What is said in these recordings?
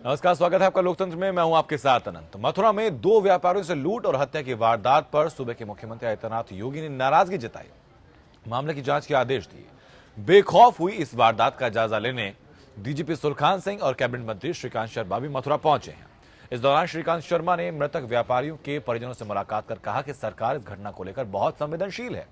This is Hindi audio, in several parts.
नमस्कार, स्वागत है आपका लोकतंत्र में। मैं हूं आपके साथ अनंत। मथुरा में दो व्यापारियों से लूट और हत्या की वारदात पर सूबे के मुख्यमंत्री आदित्यनाथ योगी ने नाराजगी जताई, मामले की जांच के आदेश दिए। बेखौफ हुई इस वारदात का जायजा लेने डीजीपी सुलखान सिंह और कैबिनेट मंत्री श्रीकांत शर्मा भी मथुरा पहुंचे हैं। इस दौरान श्रीकांत शर्मा ने मृतक व्यापारियों के परिजनों से मुलाकात कर कहा कि सरकार इस घटना को लेकर बहुत संवेदनशील है।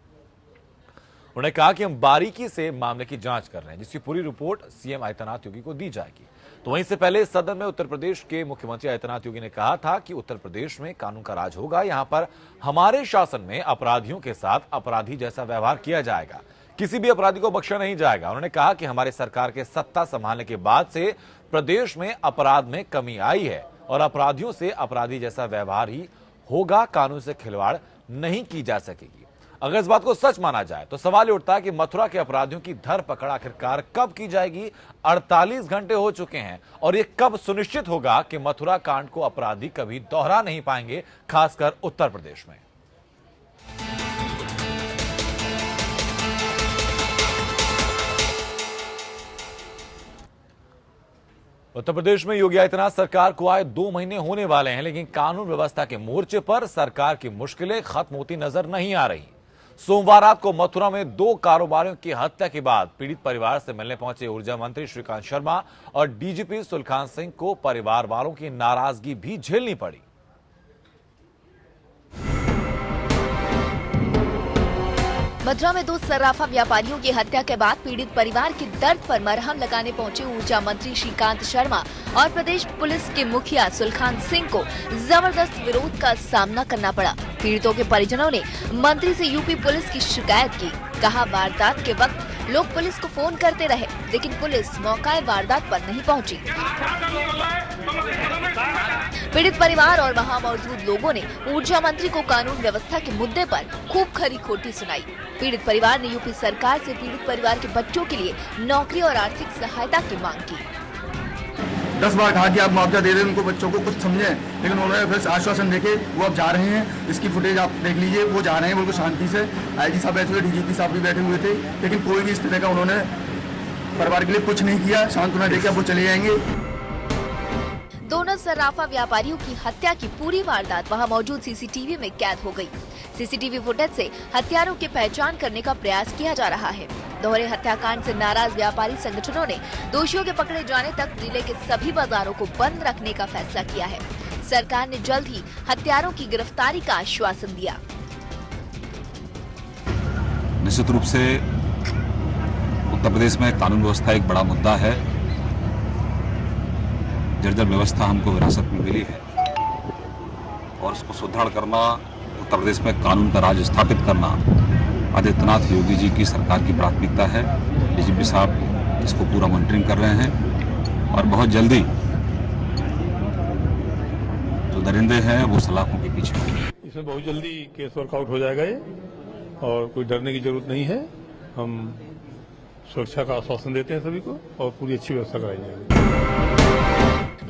उन्होंने कहा कि हम बारीकी से मामले की जांच कर रहे हैं, जिसकी पूरी रिपोर्ट सीएम आदित्यनाथ योगी को दी जाएगी। तो वहीं से पहले सदन में उत्तर प्रदेश के मुख्यमंत्री आदित्यनाथ योगी ने कहा था कि उत्तर प्रदेश में कानून का राज होगा, यहां पर हमारे शासन में अपराधियों के साथ अपराधी जैसा व्यवहार किया जाएगा, किसी भी अपराधी को बख्शा नहीं जाएगा। उन्होंने कहा कि हमारी सरकार के सत्ता संभालने के बाद से प्रदेश में अपराध में कमी आई है और अपराधियों से अपराधी जैसा व्यवहार ही होगा, कानून से खिलवाड़ नहीं की जा सकेगी। अगर इस बात को सच माना जाए तो सवाल ये उठता है कि मथुरा के अपराधियों की धरपकड़ आखिरकार कब की जाएगी। 48 घंटे हो चुके हैं और ये कब सुनिश्चित होगा कि मथुरा कांड को अपराधी कभी दोहरा नहीं पाएंगे, खासकर उत्तर प्रदेश में। उत्तर प्रदेश में योगी आदित्यनाथ सरकार को आए 2 महीने होने वाले हैं, लेकिन कानून व्यवस्था के मोर्चे पर सरकार की मुश्किलें खत्म होती नजर नहीं आ रही। सोमवार रात को मथुरा में 2 कारोबारियों की हत्या के बाद पीड़ित परिवार से मिलने पहुंचे ऊर्जा मंत्री श्रीकांत शर्मा और डीजीपी सुलखान सिंह को परिवार वालों की नाराजगी भी झेलनी पड़ी। मथुरा में 2 सर्राफा व्यापारियों की हत्या के बाद पीड़ित परिवार के दर्द पर मरहम लगाने पहुंचे ऊर्जा मंत्री श्रीकांत शर्मा और प्रदेश पुलिस के मुखिया सुलखान सिंह को जबरदस्त विरोध का सामना करना पड़ा। पीड़ितों के परिजनों ने मंत्री से यूपी पुलिस की शिकायत की। कहा, वारदात के वक्त लोग पुलिस को फोन करते रहे, लेकिन पुलिस मौके वारदात पर नहीं पहुंची। पीड़ित परिवार और वहां मौजूद लोगों ने ऊर्जा मंत्री को कानून व्यवस्था के मुद्दे पर खूब खरी खोटी सुनाई। पीड़ित परिवार ने यूपी सरकार से पीड़ित परिवार के बच्चों के लिए नौकरी और आर्थिक सहायता की मांग की। 10 बार कहा कि आप मुआवजा दे दें उनको, बच्चों को कुछ समझें, लेकिन उन्होंने फिर आश्वासन देके वो अब जा रहे हैं। इसकी फुटेज आप देख लीजिए, वो जा रहे हैं बिल्कुल शांति से। आईजी साहब बैठे हुए, डीजीपी साहब भी बैठे हुए थे, लेकिन कोई भी इस तरह का उन्होंने परिवार के लिए कुछ नहीं किया। सांत्वना देके अब वो चले जाएंगे। दोनों सर्राफा व्यापारियों की हत्या की पूरी वारदात वहां मौजूद सीसीटीवी में कैद हो गई। सीसीटीवी फुटेज से हत्यारों की पहचान करने का प्रयास किया जा रहा है। दोहरे हत्याकांड से नाराज व्यापारी संगठनों ने दोषियों के पकड़े जाने तक जिले के सभी बाजारों को बंद रखने का फैसला किया है। सरकार ने जल्द ही हत्यारों की गिरफ्तारी का आश्वासन दिया। निश्चित रूप से उत्तर प्रदेश में कानून व्यवस्था एक बड़ा मुद्दा है। जर्जर व्यवस्था हमको विरासत में मिली है और उसको सुदृढ़ करना, उत्तर प्रदेश में कानून का राज स्थापित करना आदित्यनाथ योगी जी की सरकार की प्राथमिकता है। डीजीपी साहब इसको पूरा मॉनिटरिंग कर रहे हैं और बहुत जल्दी जो दरिंदे हैं वो सलाखों के पीछे होंगे। इसमें बहुत जल्दी केस वर्कआउट हो जाएगा ये, और कोई डरने की जरूरत नहीं है। हम सुरक्षा का आश्वासन देते हैं सभी को और पूरी अच्छी व्यवस्था कराई जाएगी।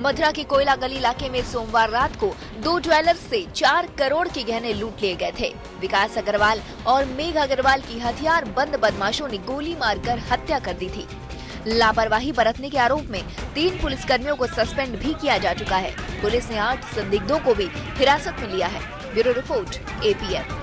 मथुरा के कोयला गली इलाके में सोमवार रात को 2 ज्वेलर्स से 4 करोड़ के गहने लूट लिए गए थे। विकास अग्रवाल और मेघ अग्रवाल की हथियार बंद बदमाशों ने गोली मारकर हत्या कर दी थी। लापरवाही बरतने के आरोप में 3 पुलिसकर्मियों को सस्पेंड भी किया जा चुका है। पुलिस ने 8 संदिग्धों को भी हिरासत में लिया है। Bureau report, APN।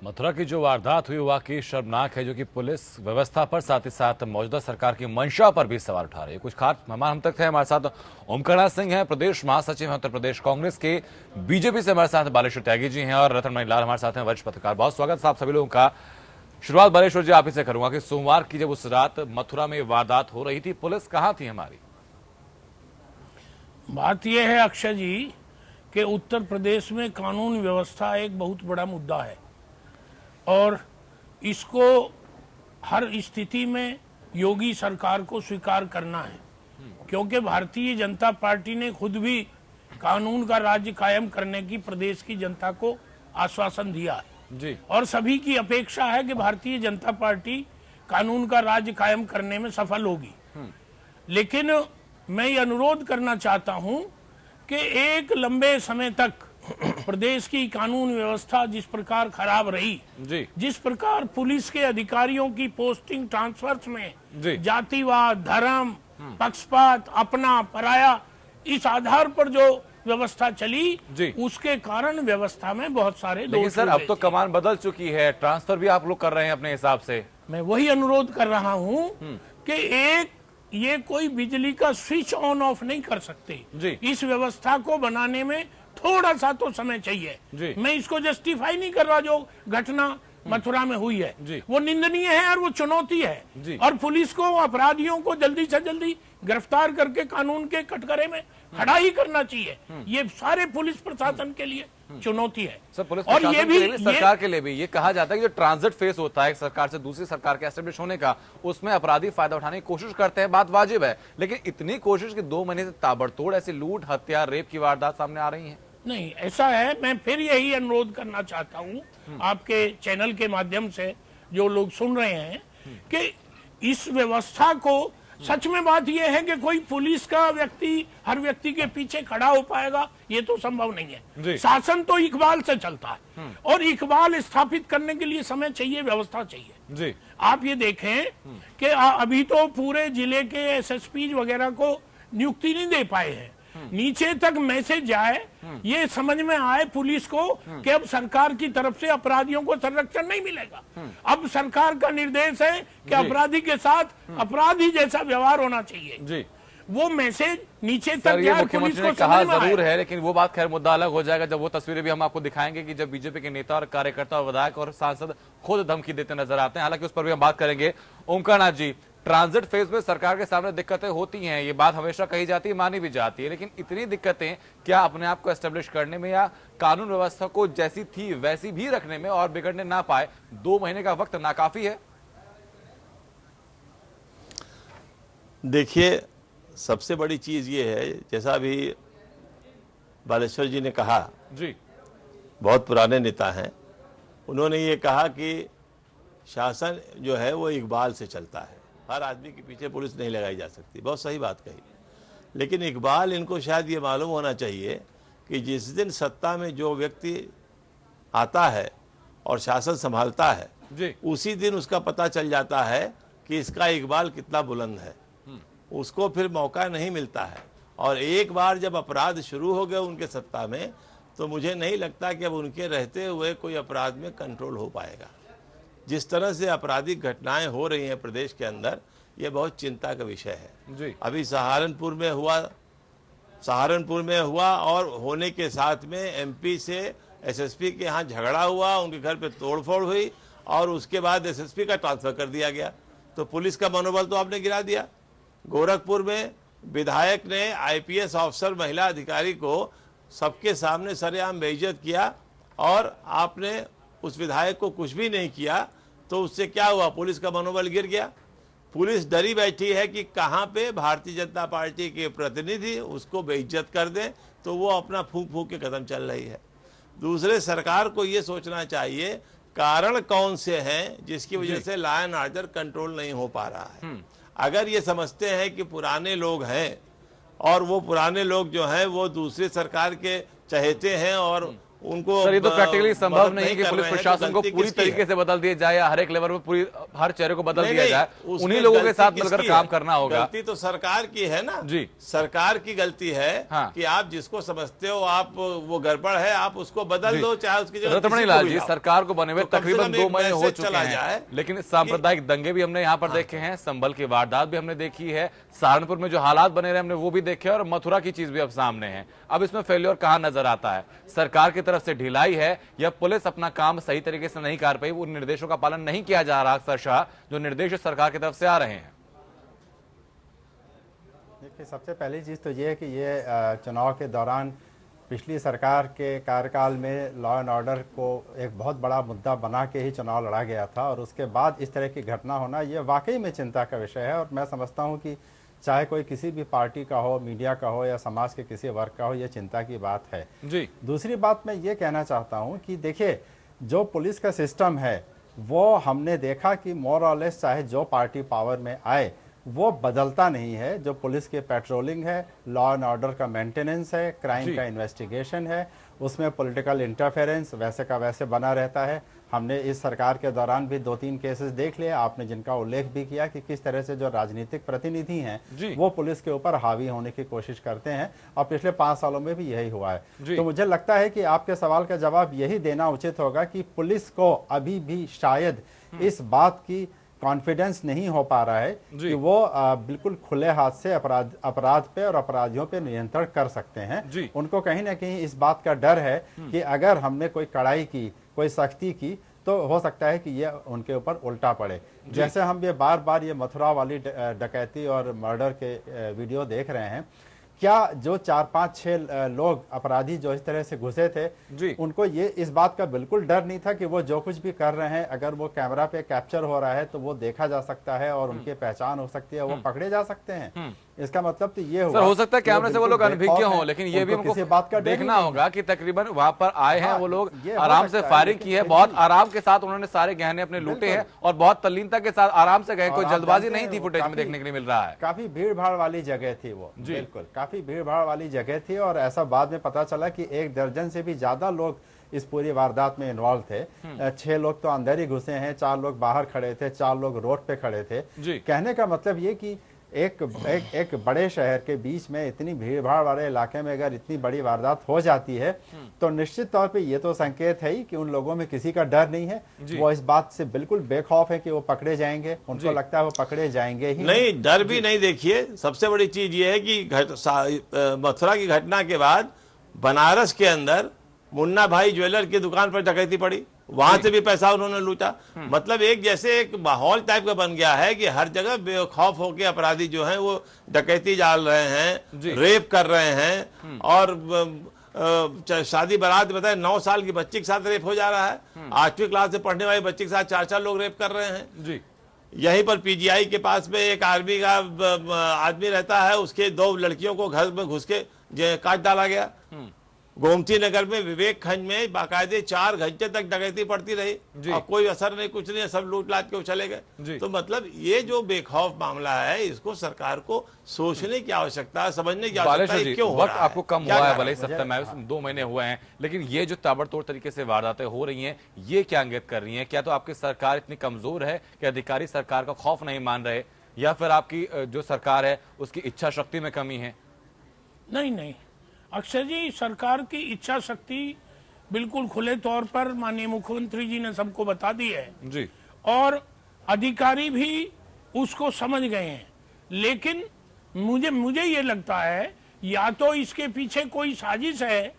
मथुरा की जो वारदात हुई वाकई शर्मनाक है, जो कि पुलिस व्यवस्था पर साथ ही साथ मौजूदा सरकार की मंशा पर भी सवाल उठा रही है। कुछ खास मेहमान हम तक थे। हमारे साथ ओमकार सिंह हैं, प्रदेश महासचिव हैं उत्तर प्रदेश कांग्रेस के। बीजेपी से हमारे साथ बालेश्वर त्यागी जी हैं और रतनमणि लाल हमारे साथ हैं, वरिष्ठ पत्रकार। बहुत स्वागत है आप सभी लोगों का। शुरुआत बालेश्वर जी आप ही से करूंगा कि सोमवार की जब उस रात मथुरा में वारदात हो रही थी, पुलिस कहाँ थी हमारी? बात यह है अक्षय जी कि उत्तर प्रदेश में कानून व्यवस्था एक बहुत बड़ा मुद्दा है और इसको हर स्थिति में योगी सरकार को स्वीकार करना है, क्योंकि भारतीय जनता पार्टी ने खुद भी कानून का राज्य कायम करने की प्रदेश की जनता को आश्वासन दिया है जी। और सभी की अपेक्षा है कि भारतीय जनता पार्टी कानून का राज्य कायम करने में सफल होगी। लेकिन मैं ये अनुरोध करना चाहता हूं कि एक लंबे समय तक प्रदेश की कानून व्यवस्था जिस प्रकार खराब रही, जी जिस प्रकार पुलिस के अधिकारियों की पोस्टिंग ट्रांसफर्स में जी जातिवाद, धर्म, पक्षपात, अपना पराया, इस आधार पर जो व्यवस्था चली, जी। उसके कारण व्यवस्था में बहुत सारे लेकिन दोष सर हुए अब तो थे। कमान बदल चुकी है, ट्रांसफर भी आप लोग कर रहे हैं अपने हिसाब से। मैं वही अनुरोध कर रहा हूं कि ये कोई बिजली का स्विच ऑन ऑफ नहीं कर सकते। जी। इस व्यवस्था को बनाने में थोड़ा सा तो समय जी। चाहिए। मैं इसको जस्टिफाई नहीं कर रहा, जो घटना मथुरा में हुई है जी। वो निंदनीय है और वो चुनौती है। जी। और पुलिस को अपराधियों को जल्दी से जल्दी गिरफ्तार करके कानून के कटघरे में खड़ा ही करना चाहिए। ये सारे पुलिस प्रशासन के लिए चुनौती है। सर पुलिस और प्रशासन ये के लिए भी, सरकार के लिए भी ये कहा जाता है कि जो ट्रांजिट फेस होता है एक सरकार से दूसरी सरकार के एस्टेब्लिश होने का, उसमें अपराधी फायदा उठाने की कोशिश करते हैं, बात वाजिब है। लेकिन इतनी कोशिश कि 2 महीने से ताबड़तोड़ ऐसी लूट, हत्या, रेप की वारदात सामने आ रही है। नहीं, ऐसा है। मैं फिर यही अनुरोध करना चाहता हूं आपके चैनल के माध्यम से, जो लोग सुन रहे हैं, कि इस व्यवस्था को, सच में बात यह है कि कोई पुलिस का व्यक्ति हर व्यक्ति के पीछे खड़ा हो पाएगा, ये तो संभव नहीं जी। है। शासन तो इकबाल से चलता है और इकबाल स्थापित करने के लिए समय चाहिए, व्यवस्था चाहिए। जी आप ये देखें कि अभी तो पूरे जिले के एसएसपी वगैरह को नियुक्ति नहीं दे पाए हैं। नीचे तक मैसेज जाए, ये समझ में आए पुलिस को कि अब सरकार की तरफ से अपराधियों को संरक्षण नहीं मिलेगा। अब सरकार का निर्देश है कि अपराधी के साथ अपराधी जैसा व्यवहार होना चाहिए। जी वो मैसेज नीचे सर, तक ये जाए, मुख्यमंत्री पुलिस ने को कहा समझ में जरूर आए। है, लेकिन वो बात खैर मुद्दा अलग हो जाएगा जब वो तस्वीरें भी हम आपको दिखाएंगे कि जब बीजेपी के नेता और कार्यकर्ता और विधायक और सांसद खुद धमकी देते नजर आते हैं। हालांकि उस पर भी हम बात करेंगे। ओमकार नाथ जी, ट्रांजिट फेज में सरकार के सामने दिक्कतें होती हैं, ये बात हमेशा कही जाती है, मानी भी जाती है, लेकिन इतनी दिक्कतें क्या अपने आप को एस्टेब्लिश करने में या कानून व्यवस्था को जैसी थी वैसी भी रखने में और बिगड़ने ना पाए 2 महीने का वक्त नाकाफी है? देखिए, सबसे बड़ी चीज़ ये है, जैसा अभी बालेश्वर जी ने कहा, जी बहुत पुराने नेता हैं, उन्होंने ये कहा कि शासन जो है वो इकबाल से चलता है, हर आदमी के पीछे पुलिस नहीं लगाई जा सकती। बहुत सही बात कही, लेकिन इकबाल इनको शायद ये मालूम होना चाहिए कि जिस दिन सत्ता में जो व्यक्ति आता है और शासन संभालता है, जी उसी दिन उसका पता चल जाता है कि इसका इकबाल कितना बुलंद है। उसको फिर मौका नहीं मिलता है, और एक बार जब अपराध शुरू हो गए उनके सत्ता में, तो मुझे नहीं लगता कि अब उनके रहते हुए कोई अपराध में कंट्रोल हो पाएगा। जिस तरह से आपराधिक घटनाएं हो रही हैं प्रदेश के अंदर, ये बहुत चिंता का विषय है। जी अभी सहारनपुर में हुआ और होने के साथ में एमपी से एसएसपी के यहाँ झगड़ा हुआ, उनके घर पे तोड़फोड़ हुई और उसके बाद एसएसपी का ट्रांसफर कर दिया गया। तो पुलिस का मनोबल तो आपने गिरा दिया। गोरखपुर में विधायक ने आईपीएस ऑफिसर महिला अधिकारी को सबके सामने सरेआम बेइज्जत किया और आपने उस विधायक को कुछ भी नहीं किया, तो उससे क्या हुआ? पुलिस का मनोबल गिर गया। पुलिस डरी बैठी है कि कहाँ पे भारतीय जनता पार्टी के प्रतिनिधि उसको बेइज्जत कर दें, तो वो अपना फूंक फूंक के कदम चल रही है। दूसरे, सरकार को ये सोचना चाहिए कारण कौन से हैं जिसकी वजह से लॉ एंड ऑर्डर कंट्रोल नहीं हो पा रहा है। अगर ये समझते हैं कि पुराने लोग हैं और वो पुराने लोग जो हैं वो दूसरी सरकार के चहेते हैं और उनको सर, ये तो प्रैक्टिकली संभव नहीं कि कर पुलिस रहे हैं, प्रशासन तो को गलती पूरी किसकी तरीके है? से बदल दिया जाए या हर एक लेवल पर हर चेहरे को बदल नहीं, दिया नहीं, जाए, उसमें उन्हीं लोगों के गलती साथ मिलकर किसकी काम है? करना होगा। गलती तो सरकार की है ना जी। सरकार की गलती है। हाँ। कि आप जिसको समझते हो आप वो गड़बड़ है, आप उसको बदल जी। दो, चाहे उसकी जगह रतमणि किसी को लाल भी जी, लाओ। सरकार को बने हुए तो कम से तकरीबन कम 2 एक महीने हो मैसेज चुके चला हैं, जाए लेकिन सांप्रदायिक दंगे भी हमने यहाँ पर देखे हैं, संभल की वारदात भी हमने देखी है, सहारनपुर में जो हालात बने रहे हमने वो भी देखे और मथुरा की चीज भी अब सामने है। अब इसमें फेल्योर कहाँ नजर आता है? सरकार की तरफ से ढिलाई है या पुलिस अपना काम सही तरीके से नहीं कर पाई, वो निर्देशों का पालन नहीं किया जा रहा अक्सरशः जो निर्देश सरकार की तरफ से आ रहे हैं? देखिए, सबसे पहली चीज़ तो ये है कि ये चुनाव के दौरान पिछली सरकार के कार्यकाल में लॉ एंड ऑर्डर को एक बहुत बड़ा मुद्दा बना के ही चुनाव लड़ा गया था और उसके बाद इस तरह की घटना होना ये वाकई में चिंता का विषय है। और मैं समझता हूँ कि चाहे कोई किसी भी पार्टी का हो, मीडिया का हो या समाज के किसी वर्ग का हो, ये चिंता की बात है। जी। दूसरी बात मैं ये कहना चाहता हूँ कि देखिए, जो पुलिस का सिस्टम है वो हमने देखा कि मोर और लेस चाहे जो पार्टी पावर में आए वो बदलता नहीं है। जो पुलिस की पेट्रोलिंग है, लॉ एंड ऑर्डर का मेंटेनेंस है, क्राइम का इन्वेस्टिगेशन है, उसमें पॉलिटिकल इंटरफेरेंस वैसे का वैसे बना रहता है। हमने इस सरकार के दौरान भी 2-3 केसेस देख लिए, आपने जिनका उल्लेख भी किया कि किस तरह से जो राजनीतिक प्रतिनिधि हैं वो पुलिस के ऊपर हावी होने की कोशिश करते हैं, और पिछले 5 सालों में भी यही हुआ है। तो मुझे लगता है कि आपके सवाल का जवाब यही देना उचित होगा कि पुलिस को अभी भी शायद इस बात की कॉन्फिडेंस नहीं हो पा रहा है कि वो बिल्कुल खुले हाथ से अपराध पे और अपराधियों पे नियंत्रण कर सकते हैं। उनको कहीं ना कहीं इस बात का डर है कि अगर हमने कोई कड़ाई की, कोई सख्ती की, तो हो सकता है कि ये उनके ऊपर उल्टा पड़े। जैसे हम ये बार बार ये मथुरा वाली डकैती और मर्डर के वीडियो देख रहे हैं, क्या जो 4-5-6 लोग अपराधी जो इस तरह से घुसे थे, उनको ये इस बात का बिल्कुल डर नहीं था कि वो जो कुछ भी कर रहे हैं, अगर वो कैमरा पे कैप्चर हो रहा है तो वो देखा जा सकता है और उनकी पहचान हो सकती है, वो पकड़े जा सकते हैं। इसका मतलब तो ये सर, हो सकता है कैमरे से वो लोग अनभिज्ञ हों, लेकिन ये भी हमको बात का देखना होगा कि तकरीबन वहां पर आए हैं वो लोग, आराम से फायरिंग की है, बहुत आराम के साथ उन्होंने सारे गहने अपने लूटे हैं और बहुत तल्लीनता के साथ आराम से गए, कोई जल्दबाजी नहीं थी फुटेज में देखने के लिए मिल रहा है। काफी भीड़ भाड़ वाली जगह थी वो, बिल्कुल काफी भीड़ भाड़ वाली जगह थी, और ऐसा बाद में पता चला कि 1 दर्जन से भी ज्यादा लोग इस पूरी वारदात में इन्वॉल्व थे। 6 लोग तो अंदर ही घुसे हैं, 4 लोग बाहर खड़े थे, 4 लोग रोड पे खड़े थे। कहने का मतलब ये कि एक बड़े शहर के बीच में इतनी भीड़ भाड़ वाले इलाके में अगर इतनी बड़ी वारदात हो जाती है, तो निश्चित तौर पे ये तो संकेत है ही कि उन लोगों में किसी का डर नहीं है। वो इस बात से बिल्कुल बेखौफ है कि वो पकड़े जाएंगे, उनको लगता है वो पकड़े जाएंगे ही नहीं। डर भी नहीं। देखिए, सबसे बड़ी चीज ये है कि मथुरा की घटना के बाद बनारस के अंदर मुन्ना भाई ज्वेलर की दुकान पर डकैती पड़ी, वहां से भी पैसा उन्होंने लूटा। मतलब एक जैसे एक माहौल टाइप का बन गया है कि हर जगह बेखौफ होकर अपराधी जो हैं वो डकैती डाल रहे हैं, रेप कर रहे हैं, और शादी बारात बताए 9 साल की बच्ची के साथ रेप हो जा रहा है। 8वीं क्लास से पढ़ने वाली बच्ची के साथ 4-4 लोग रेप कर रहे हैं। यहीं पर पीजीआई के पास में एक आर्मी का आदमी रहता है, उसके 2 लड़कियों को घर में घुस के काट डाला गया। गोमती नगर में विवेक खंड में बाकायदे 4 घंटे तक डकैती पड़ती रही और कोई असर नहीं, कुछ नहीं, सब लूट लाट के चले गए। तो मतलब ये जो बेखौफ मामला है, इसको सरकार को सोचने की आवश्यकता है, समझने की आवश्यकता है क्यों हो रहा है। आपको कम हुआ है, भले 2 महीने हुए हैं, लेकिन ये जो ताबड़तोड़ तरीके से वारदातें हो रही हैं, ये क्या इंगित कर रही हैं? क्या तो आपकी सरकार इतनी कमजोर है कि अधिकारी सरकार का खौफ नहीं मान रहे, या फिर आपकी जो सरकार है उसकी इच्छा शक्ति में कमी है? नहीं, अक्षय जी, सरकार की इच्छा शक्ति बिल्कुल खुले तौर पर माननीय मुख्यमंत्री जी ने सबको बता दी है जी, और अधिकारी भी उसको समझ गए हैं। लेकिन मुझे ये लगता है या तो इसके पीछे कोई साजिश है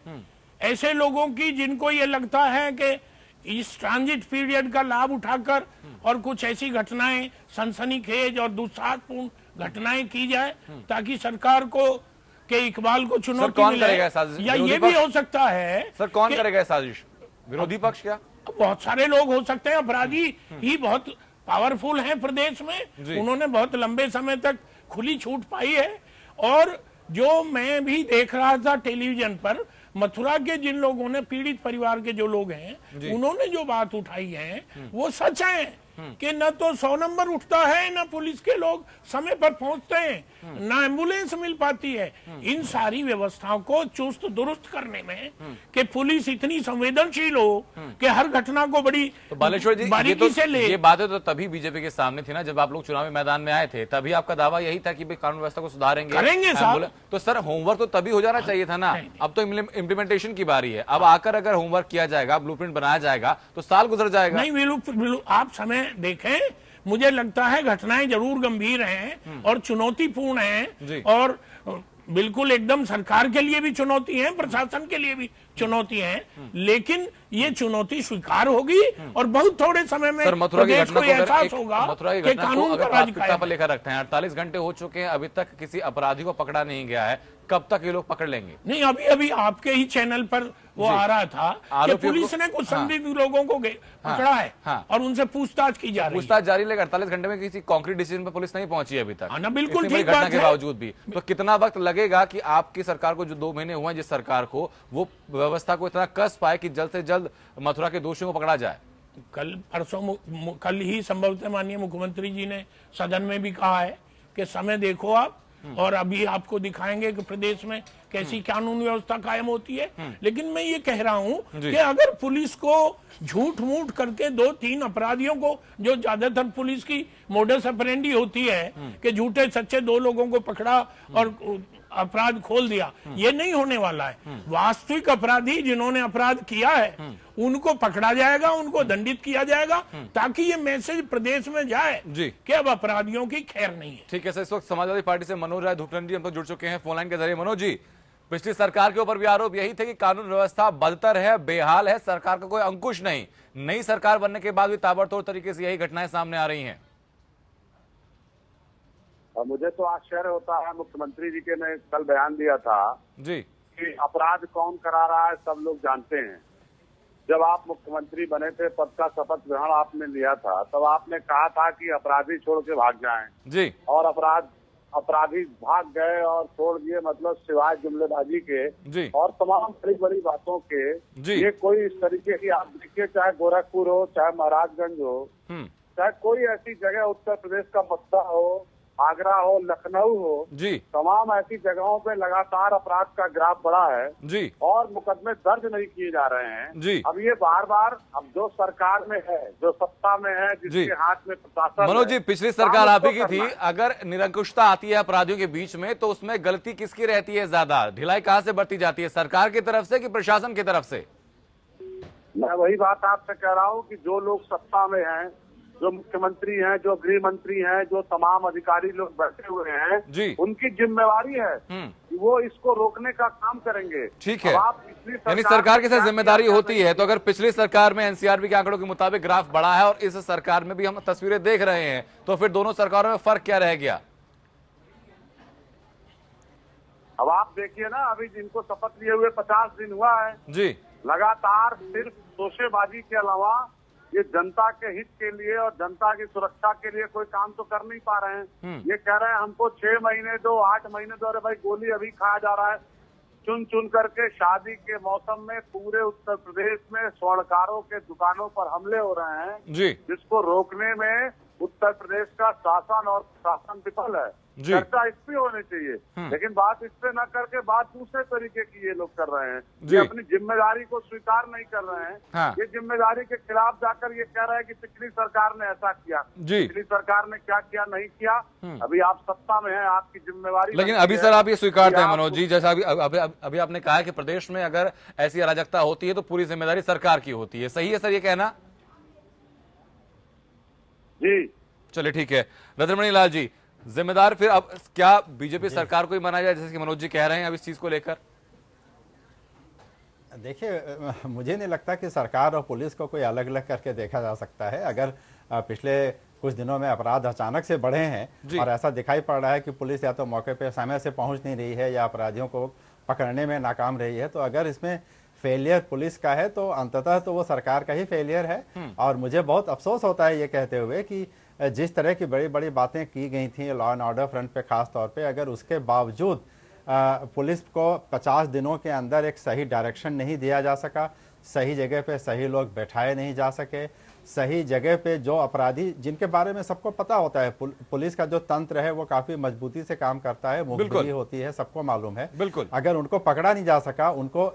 ऐसे लोगों की जिनको ये लगता है कि इस ट्रांजिट पीरियड का लाभ उठाकर और कुछ ऐसी घटनाएं, सनसनीखेज और दुस्साहसपूर्ण घटनाएं की जाए ताकि सरकार को के इकबाल को चुनौती मिले। या ये भी हो सकता है सर, कौन करेगा साजिश? विरोधी पक्ष? क्या बहुत सारे लोग हो सकते हैं। अपराधी ही बहुत पावरफुल हैं प्रदेश में, उन्होंने बहुत लंबे समय तक खुली छूट पाई है। और जो मैं भी देख रहा था टेलीविजन पर, मथुरा के जिन लोगों ने, पीड़ित परिवार के जो लोग हैं, उन्होंने जो बात उठाई है वो सच है कि न तो 100 नंबर उठता है, न पुलिस के लोग समय पर पहुंचते हैं, न एम्बुलेंस मिल पाती है। इन सारी व्यवस्थाओं को चुस्त दुरुस्त करने में कि पुलिस इतनी संवेदनशील हो कि हर घटना को बड़ी तो बालेश्वर जी, बारीकी से ले। ये बातें तो तभी बीजेपी के सामने थी ना, जब आप लोग चुनावी मैदान में आए थे, तभी आपका दावा यही था कि कानून व्यवस्था को सुधारेंगे, करेंगे साहब। तो सर, होमवर्क तो तभी हो जाना चाहिए था ना। अब तो इम्प्लीमेंटेशन की बारी है। अब आकर अगर होमवर्क किया जाएगा, ब्लूप्रिंट बनाया जाएगा, तो साल गुजर जाएगा। नहीं, आप समय देखें, मुझे लगता है घटनाएं जरूर गंभीर हैं और चुनौतीपूर्ण हैं, और बिल्कुल एकदम सरकार के लिए भी चुनौती है, प्रशासन के लिए भी चुनौती है, लेकिन ये चुनौती स्वीकार होगी और बहुत थोड़े समय में मथुरा की घटना को एहसास होगा कि कानून का राज कायम पर लेकर रखते हैं। 48 घंटे हो चुके हैं, अभी तक किसी अपराधी को पकड़ा नहीं गया है। कब तक ये लोग पकड़ लेंगे? नहीं, अभी आपके ही चैनल पर वो आ रहा था कि पुलिस ने कुछ संदिग्ध लोगों को पकड़ा है और उनसे पूछताछ की जा रही है। पूछताछ जारी, लेकिन 48 घंटे में किसी कॉन्क्रीट डिसीजन पर पुलिस नहीं पहुंची अभी तक। ना, बिल्कुल ठीक घटना बात के है। बावजूद भी तो कितना वक्त लगेगा कि आपकी सरकार को, जो 2 महीने हुए हैं जिस सरकार को, वो व्यवस्था को इतना कस पाए कि जल्द से जल्द मथुरा के दोषियों को पकड़ा जाए? कल ही संभवतः माननीय मुख्यमंत्री जी ने सदन में भी कहा है कि समय देखो आप, और अभी आपको दिखाएंगे कि प्रदेश में कैसी कानून व्यवस्था कायम होती है। लेकिन मैं ये कह रहा हूं कि अगर पुलिस को झूठ मूठ करके 2-3 अपराधियों को, जो ज्यादातर पुलिस की मोडस ऑपरेंडी होती है कि झूठे सच्चे 2 लोगों को पकड़ा और अपराध खोल दिया, ये नहीं होने वाला है। वास्तविक अपराधी जिन्होंने अपराध किया है उनको पकड़ा जाएगा, उनको दंडित किया जाएगा, ताकि ये मैसेज प्रदेश में जाए कि अब अपराधियों की खैर नहीं है। ठीक है सर, इस वक्त समाजवादी पार्टी से मनोज राय धूपलन जी हम तो जुड़ चुके हैं फोन लाइन के जरिए। मनोज जी, पिछली सरकार के ऊपर भी आरोप यही थे कि कानून व्यवस्था बदतर है, बेहाल है, सरकार का कोई अंकुश नहीं। नई सरकार बनने के बाद भी ताबड़तोड़ तरीके से यही घटनाएं सामने आ रही हैं। मुझे तो आश्चर्य होता है, मुख्यमंत्री जी के ने कल बयान दिया था जी कि अपराध कौन करा रहा है सब लोग जानते हैं। जब आप मुख्यमंत्री बने थे, पद का शपथ ग्रहण आपने लिया था, तब आपने कहा था कि अपराधी छोड़ के भाग जाएं जी, और अपराधी भाग गए और छोड़ दिए, मतलब सिवाय जुमलेबाजी के जी और तमाम बड़ी बड़ी बातों के। जी। ये कोई इस तरीके की आप देखिए, चाहे गोरखपुर हो, चाहे महाराजगंज हो, चाहे कोई ऐसी जगह उत्तर प्रदेश का मथुरा हो, आगरा हो, लखनऊ हो जी, तमाम ऐसी जगहों पे लगातार अपराध का ग्राफ बढ़ा है जी और मुकदमे दर्ज नहीं किए जा रहे हैं जी। अब ये बार बार, अब जो सरकार में है, जो सत्ता में है, जिसके हाथ में प्रशासन, मनोज जी, पिछली सरकार आप ही की थी, अगर निरंकुशता आती है अपराधियों के बीच में तो उसमें गलती किसकी रहती है ज्यादा? ढिलाई कहां से बरती जाती है, सरकार की तरफ से कि प्रशासन की तरफ से? मैं वही बात आपसे कह रहा हूँ कि जो लोग सत्ता में हैं, जो मुख्यमंत्री हैं, जो गृह मंत्री हैं, जो तमाम अधिकारी लोग बैठे हुए हैं जी, उनकी जिम्मेवारी है कि वो इसको रोकने का काम करेंगे। ठीक है, यानी सरकार सरकार की क्या जिम्मेदारी किया होती है। तो अगर पिछली सरकार में एनसीआरबी के आंकड़ों के मुताबिक ग्राफ बढ़ा है और इस सरकार में भी हम तस्वीरें देख रहे हैं, तो फिर दोनों सरकारों में फर्क क्या रह गया? अब आप देखिए ना, अभी जिनको शपथ लिए हुए 50 दिन हुआ है जी, लगातार सिर्फ शोशेबाजी के अलावा ये जनता के हित के लिए और जनता की सुरक्षा के लिए कोई काम तो कर नहीं पा रहे हैं। ये कह रहे हैं हमको 6 महीने दो, 8 महीने दो। अरे भाई, गोली अभी खाया जा रहा है चुन चुन करके। शादी के मौसम में पूरे उत्तर प्रदेश में स्वर्णकारों के दुकानों पर हमले हो रहे हैं जी, जिसको रोकने में उत्तर प्रदेश का शासन और प्रशासन विफल है। चर्चा इस पे होनी चाहिए, लेकिन बात इस पे न करके बात दूसरे तरीके की ये लोग कर रहे हैं। ये अपनी जिम्मेदारी को स्वीकार नहीं कर रहे हैं। हाँ। ये जिम्मेदारी के खिलाफ जाकर ये कह रहे हैं कि पिछली सरकार ने ऐसा किया, पिछली सरकार ने क्या किया, नहीं किया। अभी आप सत्ता में हैं, आपकी जिम्मेवारी। लेकिन अभी सर आप ये स्वीकारते हैं मनोज जी, जैसा अभी आपने कहा कि प्रदेश में अगर ऐसी अराजकता होती है तो पूरी जिम्मेदारी सरकार की होती है, सही है सर ये कहना? जी चलिए ठीक है। रतनमणि लाल जी, जिम्मेदार फिर अब क्या बीजेपी सरकार को ही माना जाए, जैसे कि मनोज जी कह रहे हैं अब इस चीज को लेकर? देखिए, मुझे नहीं लगता कि सरकार और पुलिस को कोई अलग अलग करके देखा जा सकता है। अगर पिछले कुछ दिनों में अपराध अचानक से बढ़े हैं और ऐसा दिखाई पड़ रहा है कि पुलिस या तो मौके पे समय से पहुंच नहीं रही है या अपराधियों को पकड़ने में नाकाम रही है, तो अगर इसमें फेलियर पुलिस का है तो अंततः तो वो सरकार का ही फेलियर है। और मुझे बहुत अफसोस होता है ये कहते हुए कि जिस तरह की बड़ी बड़ी बातें की गई थी लॉ एंड ऑर्डर फ्रंट पे खास तौर पे, अगर उसके बावजूद पुलिस को 50 दिनों के अंदर एक सही डायरेक्शन नहीं दिया जा सका, सही जगह पे सही लोग बैठाए नहीं जा सके, सही जगह पे जो अपराधी जिनके बारे में सबको पता होता है, पुलिस का जो तंत्र है वो काफी मजबूती से काम करता है, मुखबिरी होती है, सबको मालूम है। बिल्कुल। अगर उनको पकड़ा नहीं जा सका, उनको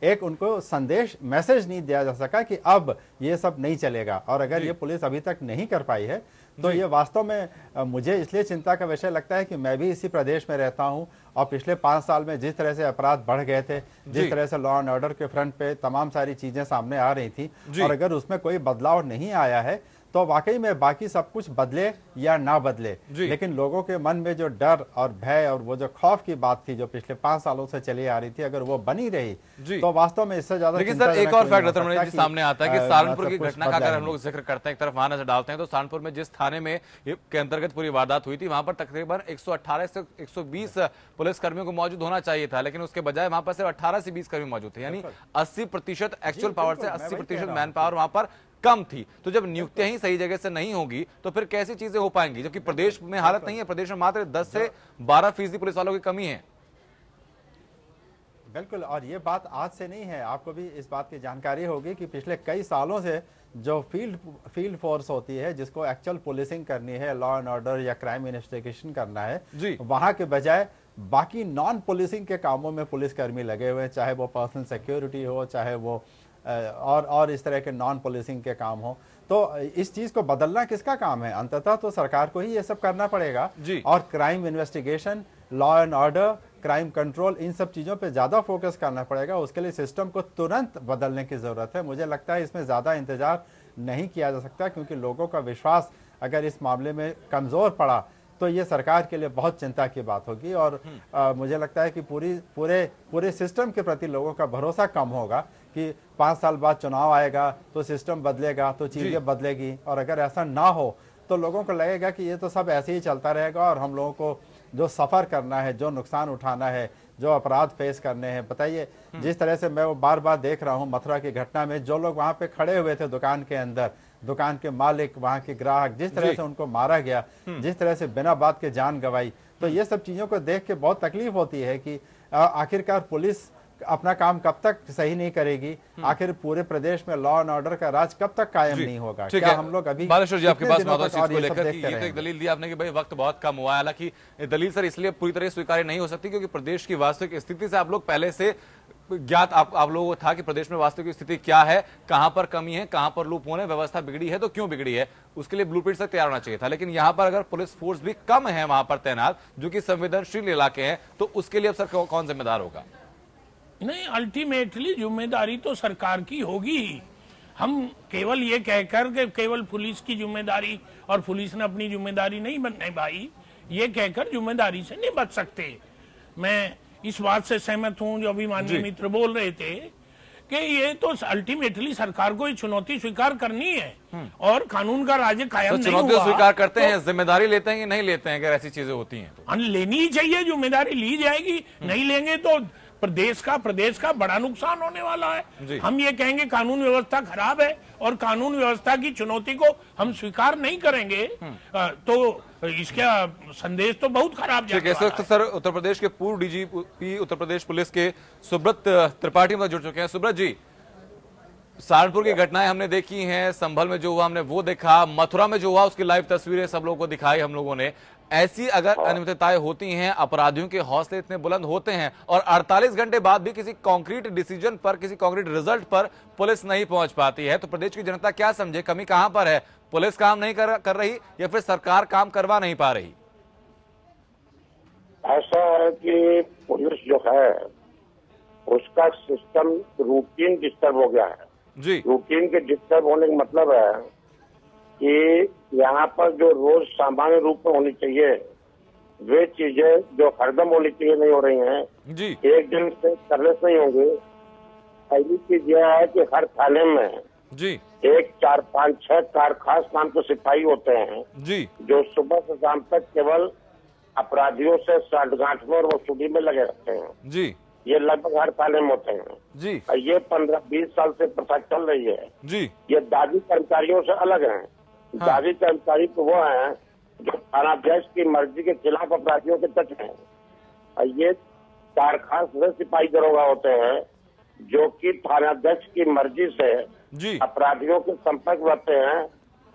एक उनको संदेश मैसेज नहीं दिया जा सका कि अब ये सब नहीं चलेगा, और अगर ये पुलिस अभी तक नहीं कर पाई है तो ये वास्तव में मुझे इसलिए चिंता का विषय लगता है कि मैं भी इसी प्रदेश में रहता हूं और पिछले 5 साल में जिस तरह से अपराध बढ़ गए थे, जिस तरह से लॉ एंड ऑर्डर के फ्रंट पे तमाम सारी चीजें सामने आ रही थी, और अगर उसमें कोई बदलाव नहीं आया है तो वाकई में बाकी सब कुछ बदले या ना बदले, लेकिन लोगों के मन में जो डर और भय और वो जो खौफ की बात थी जो पिछले 5 सालों से चली आ रही थी, अगर वो बनी रही तो वास्तव में इससे ज्यादा। लेकिन सर एक और फैक्ट रतनमणि जी सामने आता है कि सहारनपुर की घटना का अगर हम लोग जिक्र करते हैं, एक तरफ वहां नजर डालते हैं तो सहारनपुर में जिस थाने में के अंतर्गत पूरी वारदात हुई थी वहां पर तकरीबन 118 से 120 पुलिस कर्मियों को मौजूद होना चाहिए था, लेकिन उसके बजाय वहां पर सिर्फ 18 से 20 कर्मी मौजूद थे, यानी 80% एक्चुअल पावर से 80% मैन पावर वहां पर कम थी। तो जब नियुक्तियां ही सही जगह से नहीं होगी तो फिर कैसी चीजें हो पाएंगी, जबकि प्रदेश में हालत नहीं है, प्रदेश में मात्र 10 से 12% पुलिस वालों की कमी है। बिल्कुल, और ये बात आज से नहीं है, आपको भी इस बात की जानकारी होगी कि पिछले कई सालों से जो फील्ड फोर्स होती है जिसको एक्चुअल पुलिसिंग करनी है, लॉ एंड ऑर्डर या क्राइम इन्वेस्टिगेशन करना है, वहां के बजाय बाकी नॉन पुलिसिंग के कामों में पुलिसकर्मी लगे हुए हैं, चाहे वो पर्सनल सिक्योरिटी हो, चाहे वो और इस तरह के नॉन पुलिसिंग के काम हो। तो इस चीज को बदलना किसका काम है? अंततः तो सरकार को ही ये सब करना पड़ेगा। और crime investigation, law and order, crime control, इन सब चीजों पे ज्यादा फोकस करना पड़ेगा। उसके लिए सिस्टम को तुरंत बदलने की जरूरत है। मुझे लगता है इसमें ज्यादा इंतजार नहीं किया जा सकता, क्योंकि लोगों का विश्वास अगर इस मामले में कमजोर पड़ा तो ये सरकार के लिए बहुत चिंता की बात होगी। और मुझे लगता है कि पूरे सिस्टम के प्रति लोगों का भरोसा कम होगा कि 5 साल बाद चुनाव आएगा तो सिस्टम बदलेगा, तो चीजें बदलेगी। और अगर ऐसा ना हो तो लोगों को लगेगा कि ये तो सब ऐसे ही चलता रहेगा और हम लोगों को जो सफर करना है, जो नुकसान उठाना है, जो अपराध फेस करने हैं। बताइए, जिस तरह से मैं वो बार बार देख रहा हूँ मथुरा की घटना में, जो लोग वहां पे खड़े हुए थे दुकान के अंदर, दुकान के मालिक, वहां के ग्राहक, जिस तरह से उनको मारा गया, जिस तरह से बिना बात के जान गंवाई, तो ये सब चीजों को देख के बहुत तकलीफ होती है कि आखिरकार पुलिस अपना काम कब तक सही नहीं करेगी, आखिर पूरे प्रदेश में लॉ एंड ऑर्डर का राज कब तक कायम नहीं होगा। क्या हम लोग अभी बालेश्वर जी आपके पास महोदय चीज को ये लेकर कि ये तो एक दलील दी आपने कि भाई वक्त बहुत कम हुआ है। हालांकि ये दलील सर इसलिए पूरी तरह स्वीकार्य नहीं हो सकती क्योंकि प्रदेश की वास्तविक स्थिति से आप लोग पहले से ज्ञात आप लोगों को था कि प्रदेश में वास्तविक स्थिति क्या है, कहां पर कमी है, कहां पर लूप होने, व्यवस्था बिगड़ी है तो क्यों बिगड़ी है, उसके लिए ब्लूप्रिंट से तैयार होना चाहिए था। लेकिन यहां पर अगर पुलिस फोर्स भी कम है वहां पर तैनात, जो कि संवेदनशील इलाके हैं, तो उसके लिए अब सर कौन जिम्मेदार होगा? नहीं, अल्टीमेटली जिम्मेदारी तो सरकार की होगी ही। हम केवल ये कहकर के केवल पुलिस की जिम्मेदारी और पुलिस ने अपनी जिम्मेदारी नहीं निभाई, ये कहकर जिम्मेदारी से नहीं बच सकते। मैं इस बात से सहमत हूं जो अभी माननीय मित्र बोल रहे थे कि ये तो अल्टीमेटली सरकार को ये चुनौती स्वीकार करनी है और कानून का राज कायम नहीं हुआ। चुनौती स्वीकार करते हैं, जिम्मेदारी लेते हैं कि नहीं लेते हैं? अगर ऐसी चीजें होती हैं तो लेनी ही चाहिए, जिम्मेदारी ली जाएगी। नहीं लेंगे तो प्रदेश का बड़ा नुकसान होने वाला है। हम ये कहेंगे कानून व्यवस्था खराब है और कानून व्यवस्था की चुनौती को हम स्वीकार नहीं करेंगे तो इसका संदेश तो बहुत खराब जाने वाला है। सर, उत्तर प्रदेश के पूर्व डीजीपी उत्तर प्रदेश पुलिस के सुब्रत त्रिपाठी में जुड़ चुके हैं। सुब्रत जी, सहारनपुर की घटनाएं हमने देखी हैं, संभल में जो हुआ हमने वो देखा, मथुरा में जो हुआ उसकी लाइव तस्वीरें सब लोगों को दिखाई हम लोगों ने। ऐसी अगर अनियमितताएं होती हैं, अपराधियों के हौसले इतने बुलंद होते हैं और 48 घंटे बाद भी किसी कॉन्क्रीट डिसीजन पर, किसी कॉन्क्रीट रिजल्ट पर पुलिस नहीं पहुंच पाती है, तो प्रदेश की जनता क्या समझे? कमी कहां पर है? पुलिस काम नहीं कर रही या फिर सरकार काम करवा नहीं पा रही? ऐसा है कि पुलिस जो है उसका सिस्टम रूटीन डिस्टर्ब हो गया है जी। रूटीन के डिस्टर्ब होने का मतलब है कि यहाँ पर जो रोज सामान्य रूप में होनी चाहिए वे चीजें जो हरदम होनी चाहिए नहीं हो रही हैं जी। एक दिन से करने से नहीं होंगे। पहली चीज यह है कि हर थाने में जी 1, 4, 5, 6 खास नाम के सिपाही होते हैं जी, जो सुबह से शाम तक केवल अपराधियों से साठगांठ में और वसूली में लगे रहते हैं जी ये लगभग हर थाने में होते हैं जी। और ये 15-20 साल से प्रथा चल रही है जी। ये दागी कर्मचारियों से अलग हैं। दागी कर्मचारी तो वो हैं जो थानाध्यक्ष की मर्जी के खिलाफ अपराधियों के टच हैं और ये 4 खास सिपाही दरोगा होते हैं जो कि थानाध्यक्ष की मर्जी से जी अपराधियों के संपर्क में रहते हैं।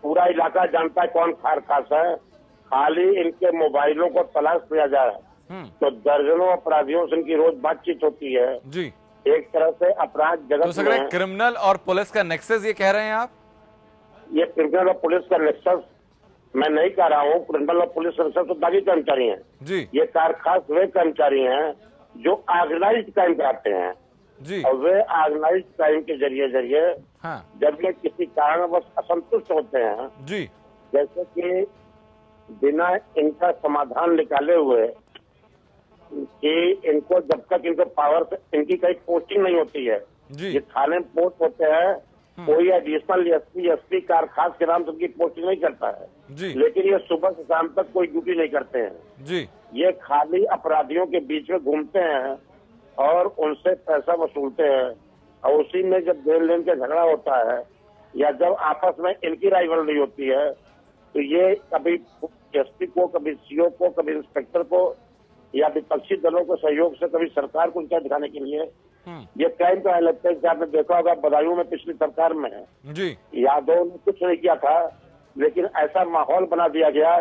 पूरा इलाका जानता है कौन खास है, खाली इनके मोबाइलों को तलाश किया जाए तो दर्जनों अपराधियों से इनकी रोज बातचीत होती है जी। एक तरह से अपराध जगत तो सर क्रिमिनल और पुलिस का नेक्सस ये कह रहे हैं आप? ये क्रिमिनल और पुलिस का नेक्सस मैं नहीं कह रहा हूँ। क्रिमिनल और पुलिस नेक्सस तो दागी कर्मचारी हैं जी। ये खास वे कर्मचारी हैं जो ऑर्गेनाइज्ड क्राइम कराते हैं जी। और वे ऑर्गेनाइज्ड क्राइम के जरिए जब ये किसी कारणवश असंतुष्ट होते हैं जी, जैसे कि बिना इनका समाधान निकाले हुए कि इनको जब तक इनको पावर से इनकी कहीं पोस्टिंग नहीं होती है जी। ये थाने में पोस्ट होते हैं कोई एडिशनल एसपी खास के नाम से उनकी पोस्टिंग नहीं करता है जी। लेकिन ये सुबह से शाम तक कोई ड्यूटी नहीं करते हैं जी। ये खाली अपराधियों के बीच में घूमते हैं और उनसे पैसा वसूलते हैं और उसी में जब देन लेन का झगड़ा होता है या जब आपस में इनकी राइवलरी होती है तो ये कभी एसपी को, कभी सीओ को, कभी इंस्पेक्टर को या विपक्षी दलों के सहयोग से कभी सरकार को क्या दिखाने के लिए ये क्राइम का लगता है कि आपने देखा होगा बदायूं में पिछली सरकार में जी यादव ने कुछ नहीं किया था, लेकिन ऐसा माहौल बना दिया गया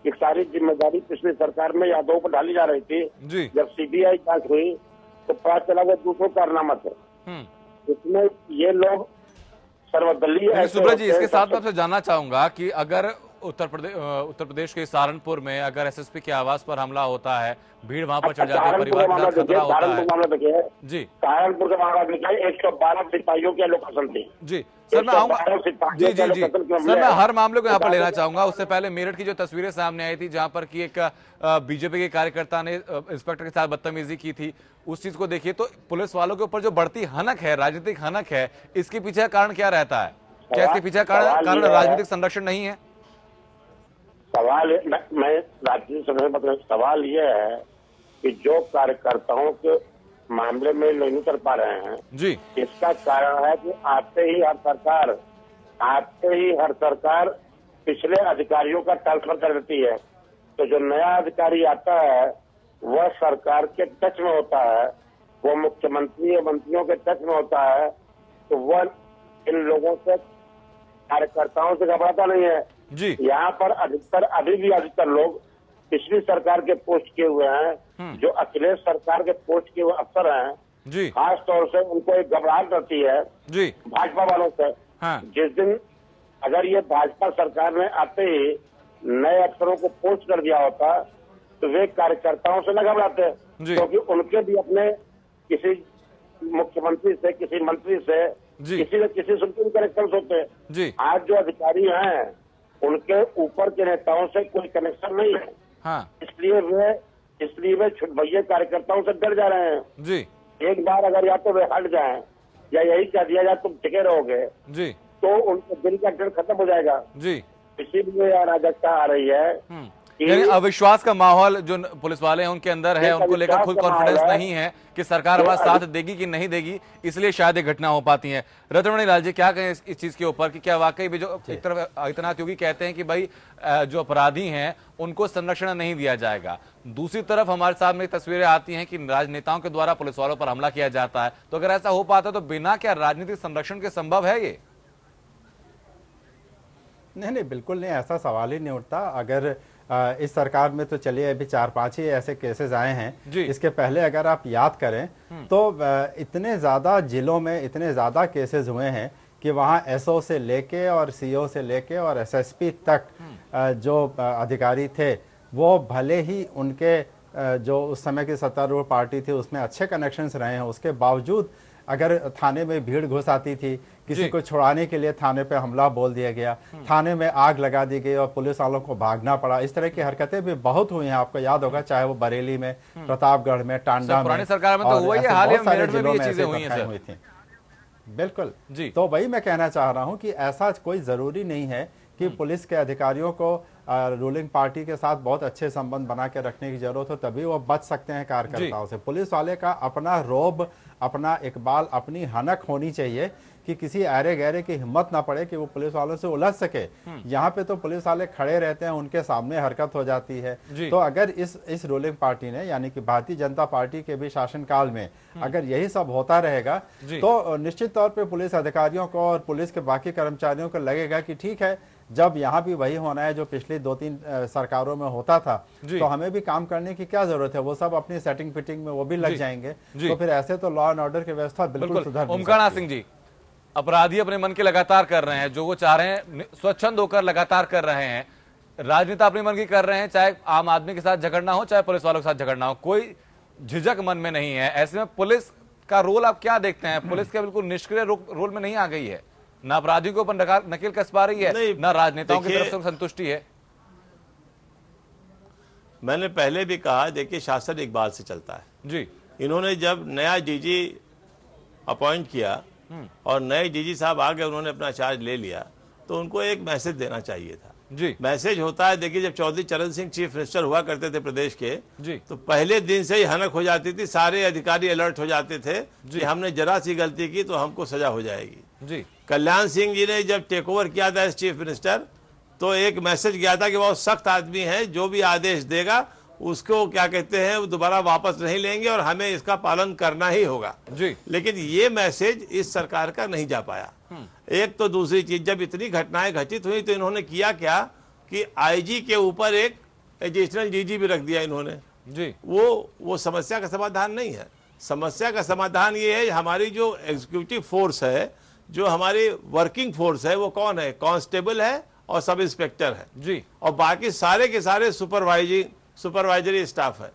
कि सारी जिम्मेदारी पिछली सरकार में यादव पर डाली जा रही थी। जी जब सीबीआई जांच हुई तो पता चला वो दूसरों कारनामा थे। इसमें ये लोग सर्वदलीय लेकिन ऐसे सुब्रत जी, होते हैं, इसके साथ मैं आपसे जानना चाहूंगा कि अगर उत्तर प्रदेश के सहारनपुर में अगर एसएसपी के आवास पर हमला होता है, भीड़ वहां पर चढ़ जाती है, परिवार के साथ खतरा होता है। मामला देखिए जी सहारनपुर का मामला देखिए, 112 सिपाहियों की लोकेशन थी। जी सर, मैं आऊंगा। 112 सिपाहियों जी के जी जी लोकेशन के सर, हमले मैं हैं। हर मामले को यहाँ पर लेना चाहूंगा। उससे पहले मेरठ की जो तस्वीरें सामने आई थी, जहां पर कि एक बीजेपी के कार्यकर्ता ने इंस्पेक्टर के साथ बदतमीजी की थी, उस चीज को देखिए तो पुलिस वालों के ऊपर जो बढ़ती हनक है, राजनीतिक हनक है, इसके पीछे का कारण क्या रहता है? क्या इसके पीछे कारण राजनीतिक संरक्षण नहीं है? सवाल मैं राजनीतिक समय मतलब सवाल ये है कि जो कार्यकर्ताओं के मामले में नहीं कर पा रहे हैं जी, इसका कारण है कि आते ही हर सरकार पिछले अधिकारियों का ट्रांसफर कर देती है। तो जो नया अधिकारी आता है वह सरकार के टच में होता है, वो मुख्यमंत्री और मंत्रियों के टच में होता है, तो वह इन लोगों से कार्यकर्ताओं से घबराता नहीं है। जी यहाँ पर अधिकतर लोग पिछली सरकार के पोस्ट किए हुए हैं, जो अखिलेश सरकार के पोस्ट किए हुए अफसर हैं जी खास तौर से उनको एक घबराहट रहती है जी भाजपा वालों से। हाँ जिस दिन अगर ये भाजपा सरकार ने आते ही नए अफसरों को पोस्ट कर दिया होता तो वे कार्यकर्ताओं से न घबराते, जी। क्योंकि उनके भी अपने किसी मुख्यमंत्री से, किसी मंत्री से, जी। किसी न किसी से उनके कनेक्शन होते हैं। जी आज जो अधिकारी हैं उनके ऊपर के नेताओं से कोई कनेक्शन नहीं है, हाँ इसलिए वे छुटभैये कार्यकर्ताओं से डर जा रहे हैं। जी एक बार अगर या तो वे हट जाएं या यही कह दिया जाए तुम टिके रहोगे जी तो उनके दिल का डर खत्म हो जाएगा। जी इसीलिए अराजकता आ रही है कि यानी अविश्वास का माहौल जो पुलिस वाले हैं उनके अंदर है, उनको लेकर खुद कॉन्फिडेंस नहीं है कि सरकार हमारा साथ देगी कि नहीं देगी, इसलिए शायद ये घटना हो पाती है। रत्नमणि लाल जी, क्या कहें इस चीज के ऊपर कि क्या वाकई भी जो एक तरफ आदित्यनाथ योगी कहते हैं कि भाई जो अपराधी हैं उनको संरक्षण नहीं दिया जाएगा, दूसरी तरफ हमारे सामने तस्वीरें आती हैं कि राजनेताओं के द्वारा पुलिस वालों पर हमला किया जाता है, तो अगर ऐसा हो पाता तो बिना क्या राजनीतिक संरक्षण के संभव है ये? नहीं, बिल्कुल नहीं, ऐसा सवाल ही नहीं उठता। अगर इस सरकार में तो चलिए अभी 4-5 ही ऐसे केसेस आए हैं। इसके पहले अगर आप याद करें तो इतने ज़्यादा जिलों में इतने ज़्यादा केसेस हुए हैं कि वहाँ एसओ से लेके और सीओ से लेके और एसएसपी तक जो अधिकारी थे वो भले ही उनके जो उस समय की सत्तारूढ़ पार्टी थी उसमें अच्छे कनेक्शंस रहे हैं, उसके बावजूद अगर थाने में भीड़ घुस आती थी, किसी को छुड़ाने के लिए थाने पे हमला बोल दिया गया, थाने में आग लगा दी गई और पुलिस वालों को भागना पड़ा, इस तरह की हरकतें भी बहुत हुई हैं। आपको याद होगा चाहे वो बरेली में, प्रतापगढ़ में, टांडा में, सरकार में तो हुआ ही, हाल ही में मेरठ में भी ये चीजें हुई हैं हुई थी। बिल्कुल जी। तो वही मैं कहना चाह रहा हूं कि ऐसा कोई जरूरी नहीं है कि पुलिस के अधिकारियों को रूलिंग पार्टी के साथ बहुत अच्छे संबंध बना के रखने की जरूरत हो, तभी वो बच सकते हैं कार्यकर्ताओं से। पुलिस वाले का अपना रोब, अपना इकबाल, अपनी हनक होनी चाहिए कि किसी ऐरे गहरे की हिम्मत ना पड़े कि वो पुलिस वालों से उलझ सके। यहाँ पे तो पुलिस वाले खड़े रहते हैं, उनके सामने हरकत हो जाती है। तो अगर इस रूलिंग पार्टी ने यानी कि भारतीय जनता पार्टी के भी शासनकाल में अगर यही सब होता रहेगा तो निश्चित तौर पे पुलिस अधिकारियों को और पुलिस के बाकी कर्मचारियों को लगेगा कि ठीक है, जब यहाँ भी वही होना है जो पिछली 2-3 सरकारों में होता था, तो हमें भी काम करने की क्या जरूरत है। वो सब अपनी सेटिंग फिटिंग में वो भी लग जाएंगे, तो फिर ऐसे तो लॉ एंड ऑर्डर की व्यवस्था बिल्कुल सुधर नहीं ओमकार नाथ सकती। सिंह जी, अपराधी अपने मन के लगातार कर रहे हैं जो वो चाह रहे हैं, स्वच्छंद होकर लगातार कर रहे हैं, राजनेता अपने मन की कर रहे हैं, चाहे आम आदमी के साथ झगड़ना हो चाहे पुलिस वालों के साथ झगड़ना हो, कोई झिझक मन में नहीं है। ऐसे में पुलिस का रोल आप क्या देखते हैं? पुलिस का बिल्कुल निष्क्रिय रोल में नहीं आ गई है, ना अपराधियों के ऊपर नकेल कस पा रही है, ना राजनेताओं की तरफ से संतुष्टि है। मैंने पहले भी कहा, देखिए शासन इकबाल से चलता है जी। इन्होंने जब नया डीजी अपॉइंट किया और नए डीजी साहब आ गए, उन्होंने अपना चार्ज ले लिया, तो उनको एक मैसेज देना चाहिए था जी। मैसेज होता है, देखिए जब चौधरी चरण सिंह चीफ मिनिस्टर हुआ करते थे प्रदेश के जी, तो पहले दिन से ही हनक हो जाती थी, सारे अधिकारी अलर्ट हो जाते थे कि हमने जरा सी गलती की तो हमको सजा हो जाएगी जी। कल्याण सिंह जी ने जब टेक ओवर किया था एज चीफ मिनिस्टर तो एक मैसेज गया था कि बहुत सख्त आदमी है, जो भी आदेश देगा उसको क्या कहते हैं वो दोबारा वापस नहीं लेंगे और हमें इसका पालन करना ही होगा जी। लेकिन ये मैसेज इस सरकार का नहीं जा पाया। एक तो दूसरी चीज, जब इतनी घटनाएं घटित हुई तो इन्होंने किया क्या कि आईजी के ऊपर एक एडिशनल डीजी भी रख दिया इन्होंने जी। वो समस्या का समाधान नहीं है। समस्या का समाधान ये है हमारी जो एग्जीक्यूटिव फोर्स है, जो हमारी वर्किंग फोर्स है, वो कौन है? कांस्टेबल है और सब इंस्पेक्टर है जी। और बाकी सारे के सारे सुपरवाइजरी स्टाफ है,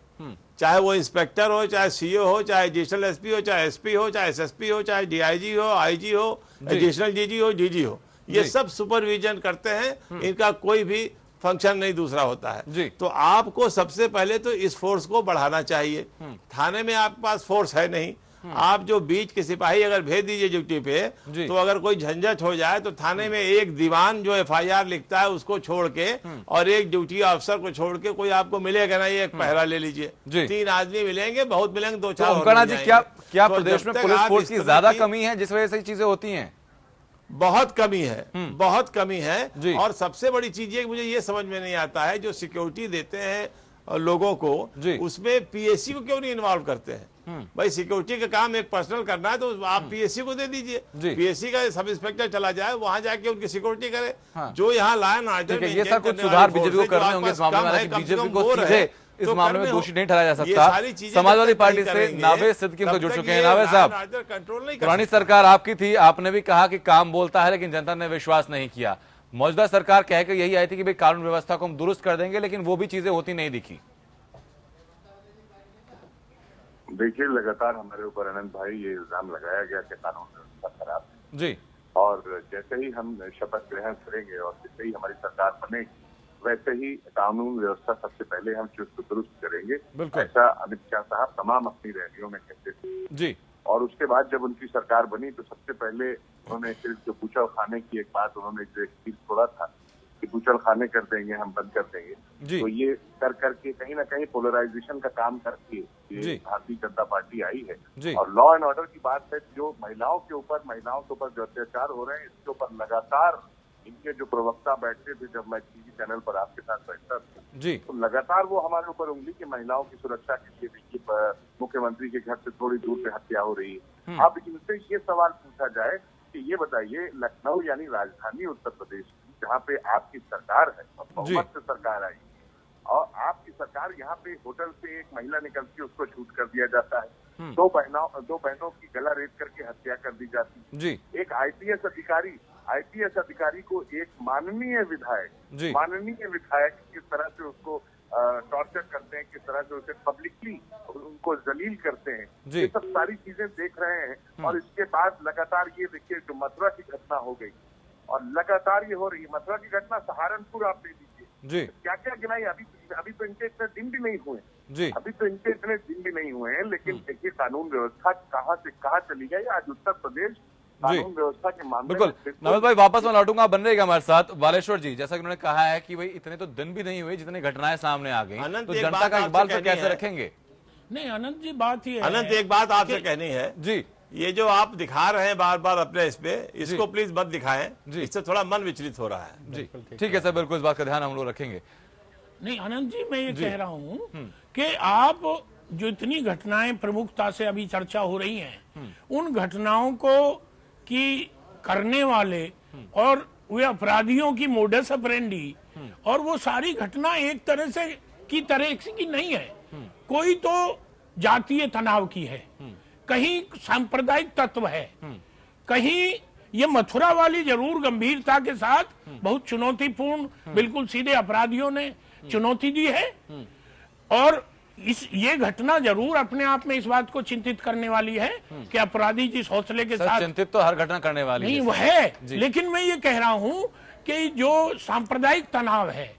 चाहे वो इंस्पेक्टर हो, चाहे सीओ हो, चाहे एडिशनल एसपी हो, चाहे एसपी हो, चाहे एसएसपी हो, चाहे डीआईजी हो, आईजी हो, एडिशनल डीजी हो, डीजी हो, ये सब सुपरविजन करते हैं। इनका कोई भी फंक्शन नहीं दूसरा होता है। तो आपको सबसे पहले तो इस फोर्स को बढ़ाना चाहिए। थाने में आपके पास फोर्स है नहीं, आप जो बीच के सिपाही अगर भेज दीजिए ड्यूटी पे, तो अगर कोई झंझट हो जाए तो थाने में एक दीवान जो एफआईआर लिखता है उसको छोड़ के और एक ड्यूटी ऑफिसर को छोड़ के कोई आपको मिलेगा नहीं। एक पहरा ले लीजिए, 3 आदमी मिलेंगे, बहुत मिलेंगे, 2-4 तो ओमकार जी, क्या प्रदेश में पुलिस फोर्स की ज्यादा कमी है जिस वजह से चीजें होती हैं? बहुत कमी है, बहुत कमी है। और सबसे बड़ी चीज ये मुझे ये समझ में नहीं आता है, जो सिक्योरिटी देते हैं लोगों को, उसमें पीएससी को क्यों नहीं इन्वॉल्व करते हैं? भाई सिक्योरिटी का काम एक पर्सनल करना है तो आप पीएससी को दे दीजिए, पीएससी का सब इंस्पेक्टर चला जाए, वहां जाके उनकी सिक्योरिटी करे। जो यहाँ लायन आर्डर ये सब कुछ सुधार बीजेपी को करने होंगे इस मामले में। बीजेपी को सीधे इस मामले में दोषी नहीं ठहराया जा सकता। समाजवादी पार्टी से नावेद सिद्दीकी को जुड़ चुके हैं। नावेद साहब, पुरानी सरकार आपकी थी, आपने भी कहा कि काम बोलता है लेकिन जनता ने विश्वास नहीं किया। मौजूदा सरकार कहकर यही आई थी कि भाई कानून व्यवस्था को हम दुरुस्त कर देंगे, लेकिन वो भी चीजें होती नहीं दिखी। देखिए, लगातार हमारे ऊपर अनंत भाई ये इल्जाम लगाया गया कि कानून व्यवस्था खराब है जी। और जैसे ही हम शपथ ग्रहण करेंगे और जैसे ही हमारी सरकार बनेगी, वैसे ही कानून व्यवस्था सबसे पहले हम चुस्त दुरुस्त करेंगे। ऐसा अमित शाह साहब तमाम अपनी रैलियों में कहते थे जी। और उसके बाद जब उनकी सरकार बनी तो सबसे पहले उन्होंने सिर्फ जो बूचड़ खाने की एक बात उन्होंने जो एक चीज छोड़ा था कि बूचड़ खाने कर देंगे, हम बंद कर देंगे, तो ये कर करके कहीं ना कहीं पोलराइजेशन का काम करके ये भारतीय जनता पार्टी आई है। और लॉ एंड ऑर्डर की बात है, जो महिलाओं के ऊपर जो अत्याचार हो रहे हैं, इसके ऊपर लगातार इनके जो प्रवक्ता बैठते थे, जब मैं टीवी चैनल पर आपके साथ बैठता था जी, तो लगातार वो हमारे ऊपर उंगली की महिलाओं की सुरक्षा के लिए देखिए मुख्यमंत्री के घर से थोड़ी दूर पे हत्या हो रही है। अब इनसे ये सवाल पूछा जाए कि ये बताइए, लखनऊ यानी राजधानी उत्तर प्रदेश जहाँ पे आपकी सरकार है और बहुमत से सरकार आई और आपकी सरकार, यहाँ पे होटल से एक महिला निकलती है, उसको शूट कर दिया जाता है, 2 बहनों की गला रेत करके हत्या कर दी जाती है। एक आईपीएस अधिकारी को एक माननीय विधायक किस तरह से उसको टॉर्चर करते हैं, किस तरह से उसे पब्लिकली उनको जलील करते हैं, ये सब सारी चीजें देख रहे हैं। और इसके बाद लगातार ये देखिए जो मथुरा की घटना हो गई और लगातार ये हो रही है, मथुरा की घटना, सहारनपुर आप ले लीजिए, क्या क्या गिनाई, अभी तो इनके इतने दिन भी नहीं हुए, लेकिन देखिए कानून व्यवस्था कहाँ से कहाँ चली गई। आज उत्तर प्रदेश कानून व्यवस्था के मामले में बिल्कुल। नवल भाई, वापस मैं लौटूंगा, आप बन रहेगा हमारे साथ। बालेश्वर जी, जैसा कि उन्होंने कहा है कि भाई इतने तो दिन भी नहीं हुए जितनी घटनाएं सामने आ गई, तो जनता का इकबाल से कैसे रखेंगे? नहीं अनंत जी, बात ये अनंत, एक बात आपसे कहनी है जी, ये जो आप दिखा रहे हैं बार बार अपने इस पे, इसको प्लीज मत दिखाएं, इससे थोड़ा मन विचलित हो रहा है जी। ठीक है सर, बिल्कुल इस बात का ध्यान हम लोग रखेंगे। नहीं अनंत जी, मैं ये कह रहा हूँ कि आप जो इतनी घटनाएं प्रमुखता से अभी चर्चा हो रही हैं, उन घटनाओं को की करने वाले और वे अपराधियों की मोडस ऑपरेंडी और वो सारी घटना एक तरह से की नहीं है, कोई तो जातीय तनाव की है, कहीं सांप्रदायिक तत्व है, कहीं ये मथुरा वाली जरूर गंभीरता के साथ बहुत चुनौतीपूर्ण, बिल्कुल सीधे अपराधियों ने चुनौती दी है। और ये घटना जरूर अपने आप में इस बात को चिंतित करने वाली है कि अपराधी जिस हौसले के साथ, चिंतित तो हर घटना करने वाली नहीं वो है, लेकिन मैं ये कह रहा हूं कि जो सांप्रदायिक तनाव है,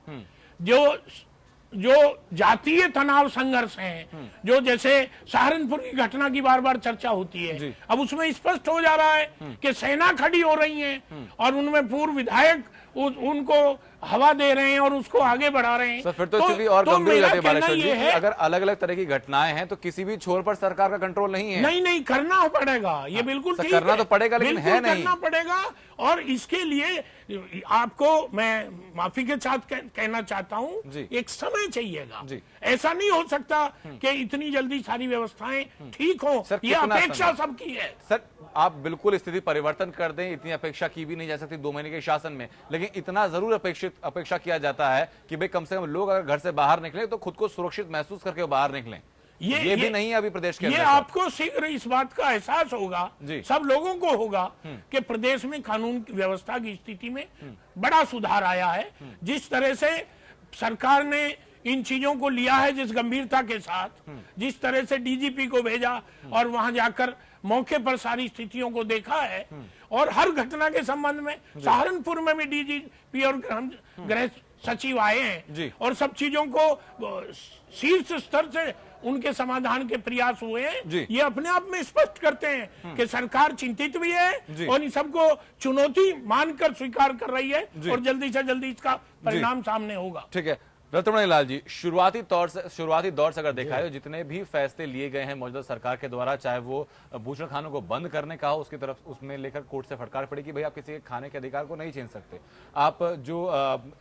जो जातीय तनाव संघर्ष हैं, जो जैसे सहारनपुर की घटना की बार बार चर्चा होती है, अब उसमें स्पष्ट हो जा रहा है कि सेना खड़ी हो रही है और उनमें पूर्व विधायक उनको हवा दे रहे हैं और उसको आगे बढ़ा रहे हैं। सर फिर तो स्थिति और गंभीर हो मेरा जाती है कहना बालेश्वर जी ये कि है, अगर अलग अलग तरह की घटनाएं हैं तो किसी भी छोर पर सरकार का कंट्रोल नहीं है। नहीं करना पड़ेगा, ये बिल्कुल ठीक है, करना तो पड़ेगा लेकिन बिल्कुल है नहीं करना पड़ेगा। और इसके लिए आपको मैं माफी के साथ कहना चाहता हूं, एक समय चाहिएगा। ऐसा नहीं हो सकता कि इतनी जल्दी सारी व्यवस्थाएं ठीक हो, ये अपेक्षा सबकी है। सर आप बिल्कुल स्थिति परिवर्तन कर दें, इतनी अपेक्षा की भी नहीं जा सकती 2 महीने के शासन में, लेकिन इतना जरूर अपेक्षा किया जाता है कि भाई कम से कम लोग अगर घर से बाहर निकले तो खुद को सुरक्षित महसूस करके बाहर निकलें। ये भी नहीं है अभी प्रदेश के अंदर। ये आपको शीघ्र इस बात का एहसास होगा, सब लोगों को होगा कि प्रदेश में कानून की व्यवस्था की स्थिति में बड़ा सुधार आया है। जिस तरह से सरकार ने इन चीजों को लिया है, जिस गंभीरता के साथ, जिस तरह से डीजीपी को भेजा और वहां जाकर मौके पर सारी स्थितियों को देखा है, और हर घटना के संबंध में सहारनपुर में भी डीजीपी और गृह सचिव आए हैं और सब चीजों को शीर्ष स्तर से उनके समाधान के प्रयास हुए हैं। ये अपने आप में स्पष्ट करते हैं कि सरकार चिंतित भी है और इन सबको चुनौती मानकर स्वीकार कर रही है और जल्दी से जल्दी इसका परिणाम सामने होगा। ठीक है रत्नमणि लाल जी, शुरुआती दौर से अगर देखा है जितने भी फैसले लिए गए हैं मौजूदा सरकार के द्वारा, चाहे वो बूचड़खानों को बंद करने का हो, उसकी तरफ उसमें लेकर कोर्ट से फटकार पड़ी कि भाई आप किसी के खाने के अधिकार को नहीं छीन सकते। आप जो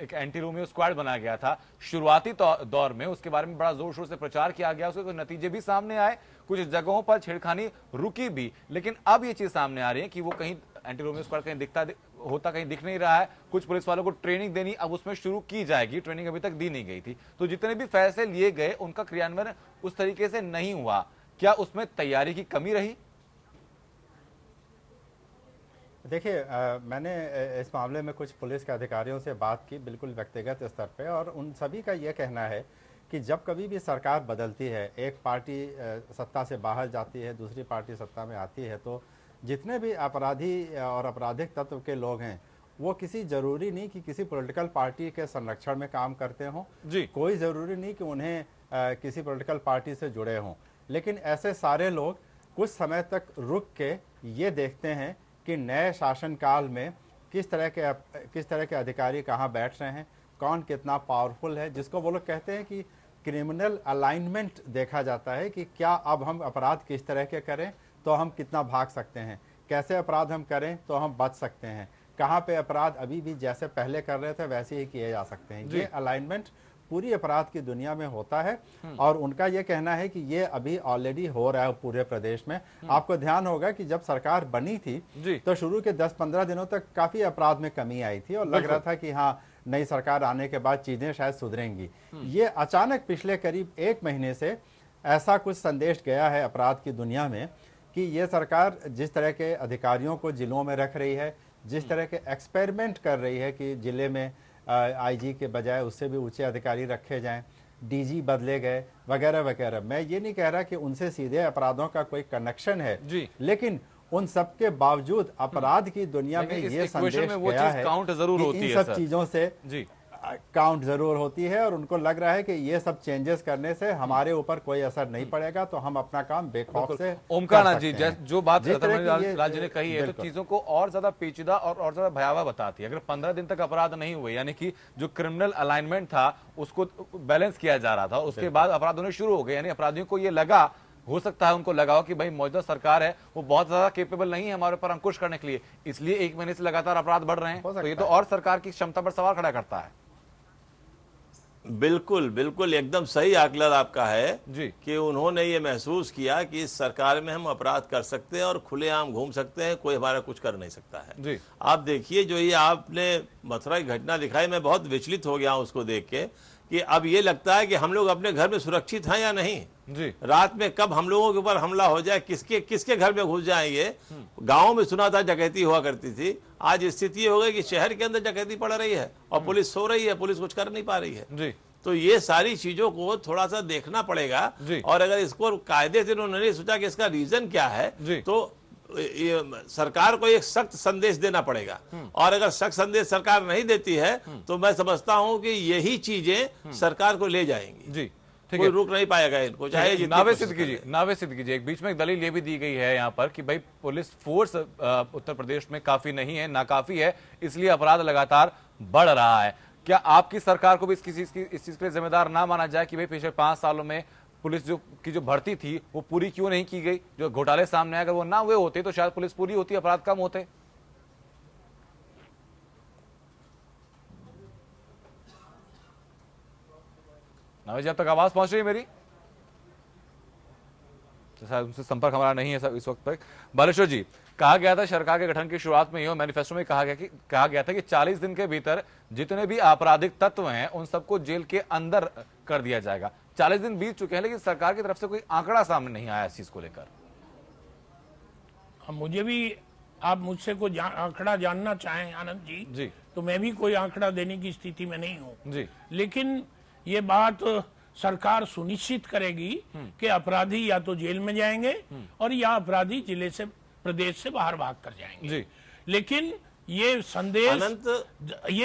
एक एंटी रोमियो स्क्वाड बनाया गया था शुरुआती दौर में, उसके बारे में बड़ा जोर शोर से प्रचार किया गया, उसके कुछ नतीजे भी सामने आए, कुछ जगहों पर छेड़खानी रुकी भी, लेकिन अब ये चीज सामने आ रही है कि वो कहीं एंटी रोमियो स्क्वाड कहीं होता कहीं दिख नहीं रहा है। कुछ पुलिस वालों को ट्रेनिंग देनी अब उसमें शुरू की जाएगी, ट्रेनिंग अभी तक दी नहीं गई थी। तो जितने भी फैसले लिए गए उनका क्रियान्वयन उस तरीके से नहीं हुआ, क्या उसमें तैयारी की कमी रही? देखिए मैंने इस मामले में कुछ पुलिस के अधिकारियों से बात की, बिल्कुल व्यक्तिगत स्तर पे, और उन सभी का यह कहना है कि जब कभी भी सरकार बदलती है, एक पार्टी सत्ता से बाहर जाती है, दूसरी पार्टी सत्ता में आती है, तो जितने भी अपराधी और आपराधिक तत्व के लोग हैं वो किसी जरूरी नहीं कि किसी पॉलिटिकल पार्टी के संरक्षण में काम करते हों, कोई ज़रूरी नहीं कि उन्हें किसी पॉलिटिकल पार्टी से जुड़े हों, लेकिन ऐसे सारे लोग कुछ समय तक रुक के ये देखते हैं कि नए शासनकाल में किस तरह के अधिकारी कहाँ बैठ रहे हैं, कौन कितना पावरफुल है, जिसको वो लोग कहते हैं कि क्रिमिनल अलाइनमेंट देखा जाता है कि क्या अब हम अपराध किस तरह के करें तो हम कितना भाग सकते हैं, कैसे अपराध हम करें तो हम बच सकते हैं, कहाँ पे अपराध अभी भी जैसे पहले कर रहे थे वैसे ही किए जा सकते हैं। ये अलाइनमेंट पूरी अपराध की दुनिया में होता है और उनका ये कहना है कि ये अभी ऑलरेडी हो रहा है पूरे प्रदेश में। आपको ध्यान होगा कि जब सरकार बनी थी तो शुरू के 10-15 दिनों तक काफी अपराध में कमी आई थी और लग रहा था कि हाँ नई सरकार आने के बाद चीजें शायद सुधरेंगी। ये अचानक पिछले करीब 1 महीने से ऐसा कुछ संदेश गया है अपराध की दुनिया में कि ये सरकार जिस तरह के अधिकारियों को जिलों में रख रही है, जिस तरह के एक्सपेरिमेंट कर रही है कि जिले में आईजी के बजाय उससे भी ऊंचे अधिकारी रखे जाएं, डीजी बदले गए वगैरह वगैरह। मैं ये नहीं कह रहा कि उनसे सीधे अपराधों का कोई कनेक्शन है, लेकिन उन सब के बावजूद अपराध की दुनिया में ये संदेश गया है कि इन सब चीजों से काउंट जरूर होती है और उनको लग रहा है कि ये सब चेंजेस करने से हमारे ऊपर कोई असर नहीं पड़ेगा, तो हम अपना काम बेखौफ से ओमकार जी जो बात लाल जी ने कही है तो चीजों को और ज्यादा पेचीदा और ज्यादा भयावह बताती है। अगर 15 दिन तक अपराध नहीं हुए, यानी कि जो क्रिमिनल अलाइनमेंट था उसको बैलेंस किया जा रहा था, उसके बाद अपराध होने शुरू हो गए, यानी अपराधियों को ये लगा, हो सकता है उनको लगाओ कि भाई मौजूदा सरकार है वो बहुत ज्यादा केपेबल नहीं है हमारे ऊपर अंकुश करने के लिए, इसलिए 1 महीने से लगातार अपराध बढ़ रहे हैं। तो ये तो और सरकार की क्षमता पर सवाल खड़ा करता है। बिल्कुल बिल्कुल एकदम सही आकलन आपका है कि उन्होंने ये महसूस किया कि इस सरकार में हम अपराध कर सकते हैं और खुलेआम घूम सकते हैं, कोई हमारा कुछ कर नहीं सकता है। आप देखिए जो ये आपने मथुरा की घटना दिखाई, मैं बहुत विचलित हो गया हूं उसको देख के कि अब ये लगता है कि हम लोग अपने घर में सुरक्षित हैं या नहीं। रात में कब हम लोगों के ऊपर हमला हो जाए, किसके घर में घुस जाएंगे। गाँव में सुना था डकैती हुआ करती थी, आज स्थिति हो गई कि शहर के अंदर डकैती पड़ रही है और पुलिस सो रही है, पुलिस कुछ कर नहीं पा रही है। तो ये सारी चीजों को थोड़ा सा देखना पड़ेगा और अगर इसको कायदे से उन्होंने नहीं सोचा कि इसका रीजन क्या है तो सरकार को एक सख्त संदेश देना पड़ेगा। और अगर सख्त संदेश सरकार नहीं देती है तो मैं समझता हूं कि यही चीजें सरकार को ले जाएंगी। कोई रुक नहीं पाएगा इनको, चाहे नावे सिद्दीकी जी एक बीच में एक दलील ये भी दी गई है यहाँ पर कि भाई पुलिस फोर्स उत्तर प्रदेश में काफी नहीं है, नाकाफी है, इसलिए अपराध लगातार बढ़ रहा है। क्या आपकी सरकार को भी इस चीज के लिए जिम्मेदार ना माना जाए कि भाई पिछले 5 सालों में पुलिस जो भर्ती थी वो पूरी क्यों नहीं की गई? जो घोटाले सामने आए अगर वो ना हुए होते तो शायद पुलिस पूरी होती, अपराध कम होते। नवेश जी, अब तक आवाज पहुंच रही है मेरी? शायद उनसे संपर्क हमारा नहीं है इस वक्त तक। बालेश्वर जी, कहा गया था सरकार के गठन की शुरुआत में ही और मैनिफेस्टो में कहा गया था कि 40 दिन के भीतर जितने भी आपराधिक तत्व हैं उन सबको जेल के अंदर कर दिया जाएगा। 40 दिन बीत चुके हैं लेकिन सरकार की तरफ से कोई आंकड़ा सामने नहीं आया इस चीज को लेकर। मुझे भी, आप मुझसे कोई आंकड़ा जानना चाहें आनंद जी, तो मैं भी कोई आंकड़ा देने की स्थिति में नहीं हूं जी। लेकिन ये बात सरकार सुनिश्चित करेगी कि अपराधी या तो जेल में जाएंगे और या अपराधी जिले से, प्रदेश से बाहर भाग कर जाएंगे जी। लेकिन ये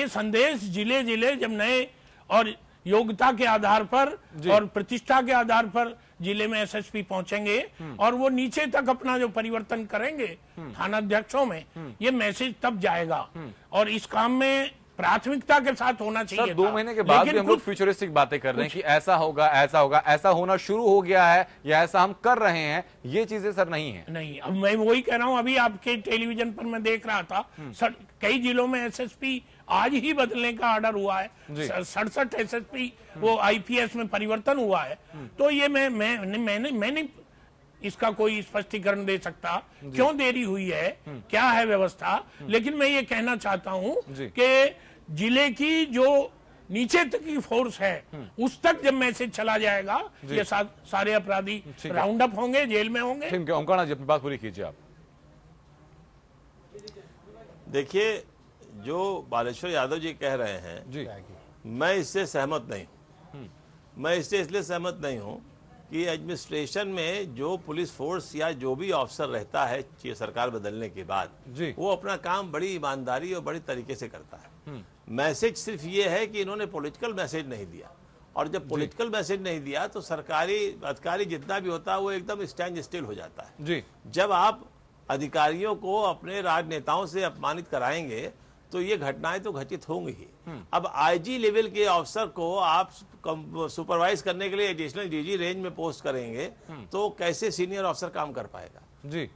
संदेश जिले जिले जब नए और योग्यता के आधार पर और प्रतिष्ठा के आधार पर जिले में एसएसपी पहुंचेंगे और वो नीचे तक अपना जो परिवर्तन करेंगे थानाध्यक्षों में, ये मैसेज तब जाएगा और इस काम में प्राथमिकता के साथ होना चाहिए। सर, 2 महीने के बाद भी हम लोग फ्यूचरिस्टिक बातें कर रहे हैं कि ऐसा होगा, ऐसा होगा, ऐसा होना शुरू हो गया है या ऐसा हम कर रहे हैं, ये चीजें सर नहीं है। नहीं, अब मैं वही कह रहा हूं, अभी आपके टेलीविजन पर मैं देख रहा था सर, कई जिलों में एसएसपी आज ही बदलने का ऑर्डर हुआ है। 67 एसएसपी वो आईपीएस में परिवर्तन हुआ है। तो ये मैंने इसका कोई स्पष्टीकरण दे सकता क्यों देरी हुई है, क्या है व्यवस्था। लेकिन मैं ये कहना चाहता हूं कि जिले की जो नीचे तक की फोर्स है उस तक जब मैसेज चला जाएगा, ये सारे अपराधी राउंड अप होंगे, जेल में होंगे। ओंकार जी, अपनी बात पूरी कीजिए आप। देखिए, जो बालेश्वर यादव जी कह रहे हैं जी, मैं इससे सहमत नहीं हूं। मैं इससे इसलिए सहमत नहीं हूं कि एडमिनिस्ट्रेशन में जो पुलिस फोर्स या जो भी ऑफिसर रहता है सरकार बदलने के बाद वो अपना काम बड़ी ईमानदारी और बड़ी तरीके से करता है। मैसेज सिर्फ ये है कि इन्होंने पॉलिटिकल मैसेज नहीं दिया, और जब पॉलिटिकल मैसेज नहीं दिया तो सरकारी अधिकारी जितना भी होता है वो एकदम स्टैंड स्टिल हो जाता है जी। जब आप अधिकारियों को अपने राजनेताओं से अपमानित कराएंगे तो ये घटनाएं तो घटित होंगी ही। अब आईजी लेवल के ऑफिसर को आप सुपरवाइज करने के लिए एडिशनल डीजी रेंज में पोस्ट करेंगे तो कैसे सीनियर ऑफिसर काम कर पाएगा जी।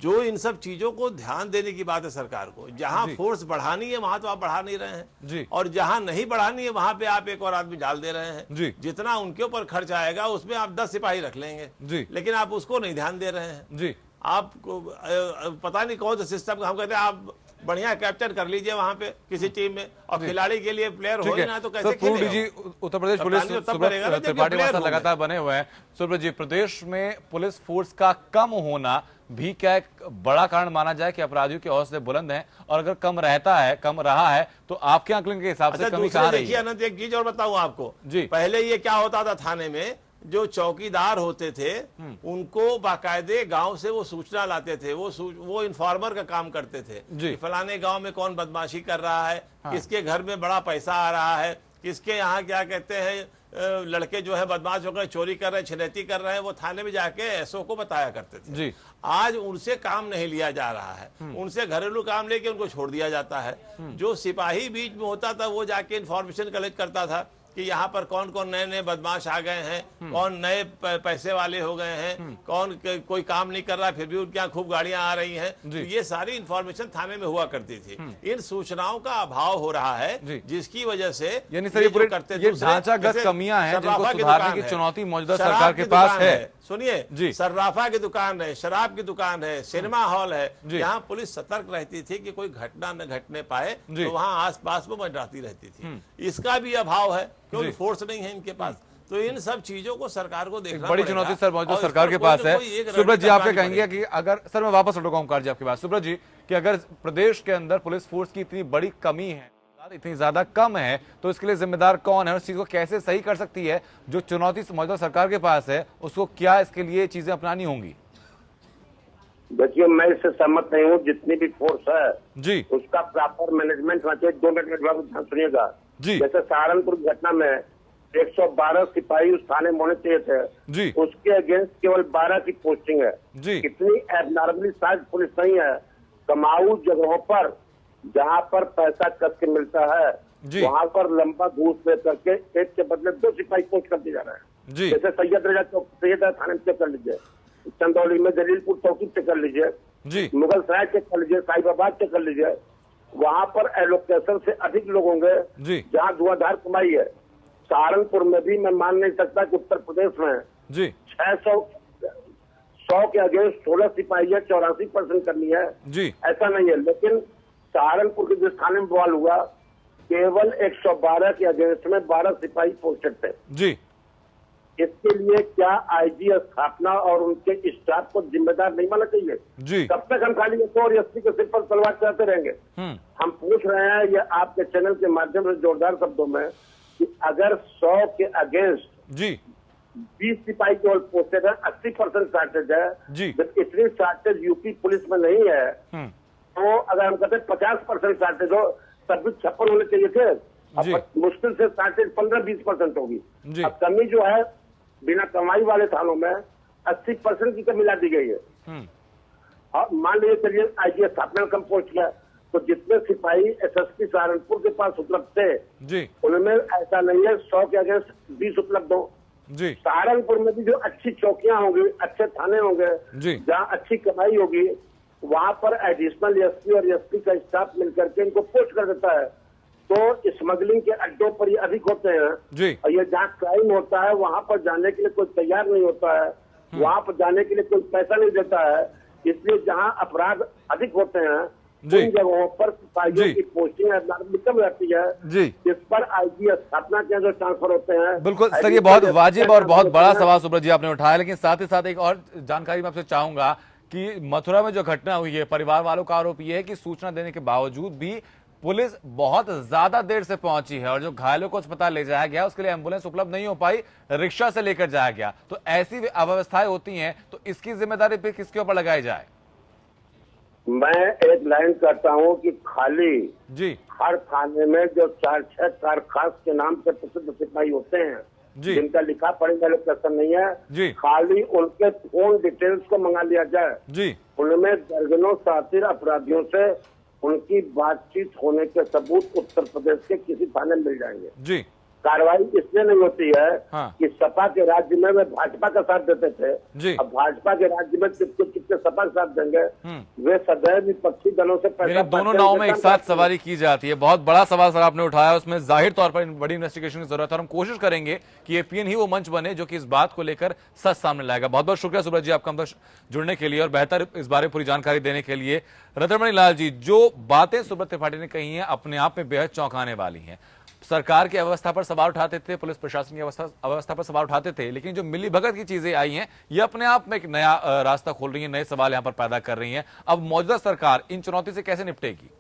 जो इन सब चीजों को ध्यान देने की बात है सरकार को। जहां फोर्स बढ़ानी है वहां तो आप बढ़ा नहीं रहे हैं जी, और जहां नहीं बढ़ानी है वहां पे आप एक और आदमी डाल दे रहे हैं जी। जितना उनके ऊपर खर्च आएगा उसमें आप 10 सिपाही रख लेंगे जी, लेकिन आप उसको नहीं ध्यान दे रहे हैं जी। आपको पता नहीं कौन सा सिस्टम, हम कहते हैं आप बढ़िया कैप्चर कर लीजिए वहां पे किसी टीम में, और खिलाड़ी के लिए प्लेयर हो ही ना तो कैसे खेलेगा। उत्तर प्रदेश पुलिस त्रिपाठी लगातार बने हुए हैं। सुब्रत जी, प्रदेश में पुलिस फोर्स का कम होना भी क्या एक बड़ा कारण माना जाए कि अपराधियों के हौसले बुलंद हैं, और अगर कम रहा है तो आपके आकलन के हिसाब से कमी कहां रही है? देखिए अनंत, एक चीज और बताऊं आपको जी। पहले ये क्या होता था, थाने में जो चौकीदार होते थे उनको बाकायदे गांव से वो सूचना लाते थे, वो इन्फॉर्मर का काम करते थे कि फलाने गांव में कौन बदमाशी कर रहा है, किसके घर में बड़ा पैसा आ रहा है, किसके यहाँ क्या कहते हैं लड़के जो है बदमाश होकर चोरी कर रहे हैं, छिनैती कर रहे हैं, वो थाने में जाके एसओ को बताया करते थे जी। आज उनसे काम नहीं लिया जा रहा है, उनसे घरेलू काम लेके उनको छोड़ दिया जाता है। जो सिपाही बीच में होता था वो जाके इन्फॉर्मेशन कलेक्ट करता था कि यहाँ पर कौन कौन नए नए बदमाश आ गए हैं, कौन नए पैसे वाले हो गए हैं, कौन कोई काम नहीं कर रहा फिर भी उनके यहाँ खूब गाड़ियां आ रही हैं, तो ये सारी इन्फॉर्मेशन थाने में हुआ करती थी। इन सूचनाओं का अभाव हो रहा है जिसकी वजह से यानी सर ये ढांचागत कमियां हैं जिनको सुधारने की चुनौती मौजूदा सरकार के पास है। सुनिए, सर्राफा की दुकान है, शराब की दुकान है, सिनेमा हॉल है, यहाँ पुलिस सतर्क रहती थी कि कोई घटना न घटने पाए तो वहाँ आस पास में मंडराती रहती थी। इसका भी अभाव है क्योंकि फोर्स नहीं है इनके पास। तो इन सब चीजों को सरकार को देखना बड़ी चुनौती सर मौजूदा सरकार के पास है। सुब्रत जी, आपके कहेंगे कि अगर सर मैं वापस लौटूंगा ओंकार जी आपके पास। सुब्रत जी, कि अगर प्रदेश के अंदर पुलिस फोर्स की इतनी बड़ी कमी है, इतनी ज्यादा कम है, तो इसके लिए जिम्मेदार कौन है, उस चीज को कैसे सही कर सकती है? जो चुनौती मौजूदा सरकार के पास है उसको क्या इसके लिए चीजें अपनानी होंगी? देखिए, मैं इससे सहमत नहीं हूँ। जितनी भी फोर्स है जी उसका प्रॉपर मैनेजमेंट होना चाहिए। 2 मिनट में ध्यान सुनिएगा जी। जैसे सहारनपुर घटना में 112 सिपाही उस थाने में होने चाहिए थे जी, उसके अगेंस्ट केवल 12 की पोस्टिंग है जी। इतनी एबनॉर्मली साइज पुलिस नहीं है। कमाऊ जगहों पर जहाँ पर पैसा कस के मिलता है जी। वहाँ पर लंबा घूस दे करके एक के बदले 2 सिपाही पोस्ट कर दिए जा रहे हैं। जी। जैसे सैयद रजा थाने में चेक कर लीजिए, चंदौली में जलीलपुर चौकी चेक कर लीजिए, जी। मुगल सराय चेक कर लीजिए, साहिबाबाद चेक कर लीजिए, वहाँ पर एलोकेशन से अधिक लोग होंगे जी। जहाँ धुआंधार कमाई है। सहारनपुर में भी मैं मान नहीं सकता कि उत्तर प्रदेश में जी 100 के अगेंस्ट 16 सिपाही है, 84% करनी है, जी। ऐसा नहीं है। लेकिन सहारनपुर के जिस थाने में बवाल हुआ केवल 112 के अगेंस्ट में 12 सिपाही पोस्टेड थे। जी। इसके लिए क्या आईजी स्थापना और उनके स्टाफ को जिम्मेदार नहीं मानना चाहिए? जी। कब तक हम खाली और एसपी के सिर पर तलवार चलाते रहेंगे? हम पूछ रहे हैं ये आपके चैनल के माध्यम से जोरदार शब्दों में कि अगर 100 के अगेंस्ट जी 20 सिपाही केवल पोस्टेड है, 80% शार्टेज है, जी। जब इतनी शार्टेज यूपी पुलिस में नहीं है तो अगर हम कहते हैं 50% शार्टेज हो तब भी 56 होने चाहिए थे। जी। अब मुश्किल से शार्टेज 15-20% होगी। जी। अब कमी जो है बिना कमाई वाले थानों में 80% की कमी ला दी गई है। और मान लीजिए चलिए आईजी स्थापना कम पहुंच गया तो जितने सिपाही एसएसपी सहारनपुर के पास उपलब्ध थे जी। उनमें ऐसा नहीं है 100 के अगेंस्ट 20 उपलब्ध हो। जी। सहारनपुर में भी जो अच्छी चौकियां होंगी, अच्छे थाने होंगे, जी। जहाँ अच्छी कमाई होगी वहां पर एडिशनल एसपी और एसपी का स्टाफ मिलकर के इनको पोस्ट कर देता है तो स्मगलिंग के अड्डों पर ये अधिक होते हैं। जी। और ये जहाँ क्राइम होता है वहां पर जाने के लिए कोई तैयार नहीं होता है, वहां पर जाने के लिए कोई पैसा नहीं देता है। इसलिए जहाँ अपराध अधिक होते हैं उन जगहों पर सिपाहियों की पोस्टिंग निकल जाती है। जी। इस पर आईजी स्थापना के जो ट्रांसफर होते हैं। बिल्कुल सर, ये बहुत वाजिब और बहुत बड़ा सवाल सुब्रत जी आपने उठाया, लेकिन साथ ही साथ एक और जानकारी मैं आपसे चाहूंगा कि मथुरा में जो घटना हुई है, परिवार वालों का आरोप यह है कि सूचना देने के बावजूद भी पुलिस बहुत ज्यादा देर से पहुंची है और जो घायलों को अस्पताल ले जाया गया उसके लिए एम्बुलेंस उपलब्ध नहीं हो पाई, रिक्शा से लेकर जाया गया। तो ऐसी अव्यवस्थाएं होती हैं तो इसकी जिम्मेदारी फिर किसके ऊपर लगाई जाए? मैं एक लाइन करता हूं कि खाली जी हर थाने में जो 4-6 कारखास के नाम से प्रसिद्ध सिपाही होते हैं जी। जिनका लिखा पढ़ने लोकेशन नहीं है जी। खाली उनके फोन डिटेल्स को मंगा लिया जाए जी। उनमें दर्जनों शातिर अपराधियों से उनकी बातचीत होने के सबूत उत्तर प्रदेश के किसी थाने में मिल जाएंगे। जी। कार्रवाई इसलिए नहीं होती है कि सपा के राज्य में वे भाजपा का साथ देते थे। जी। अब भाजपा के राज्य में कितने सपा का साथ देंगे? वे सदैव विपक्षी दलों से पैसा दोनों नाव में एक साथ सवारी की जाती है। बहुत बड़ा सवाल सर आपने उठाया, उसमें जाहिर तौर पर बड़ी इन्वेस्टिगेशन की जरूरत है और हम कोशिश करेंगे कि एपीएन ही वो मंच बने जो कि इस बात को लेकर सच सामने लाएगा। बहुत बहुत शुक्रिया सुब्रत जी आपका हम तक जुड़ने के लिए और बेहतर इस बारे पूरी जानकारी देने के लिए। रतनमणि लाल जी, जो बातें सुब्रत त्रिपाठी ने कही हैं अपने आप में बेहद चौंकाने वाली हैं। सरकार की अव्यवस्था पर सवाल उठाते थे, पुलिस प्रशासन की अव्यवस्था पर सवाल उठाते थे, लेकिन जो मिली भगत की चीजें आई हैं ये अपने आप में एक नया रास्ता खोल रही है, नए सवाल यहां पर पैदा कर रही हैं। अब मौजूदा सरकार इन चुनौती से कैसे निपटेगी?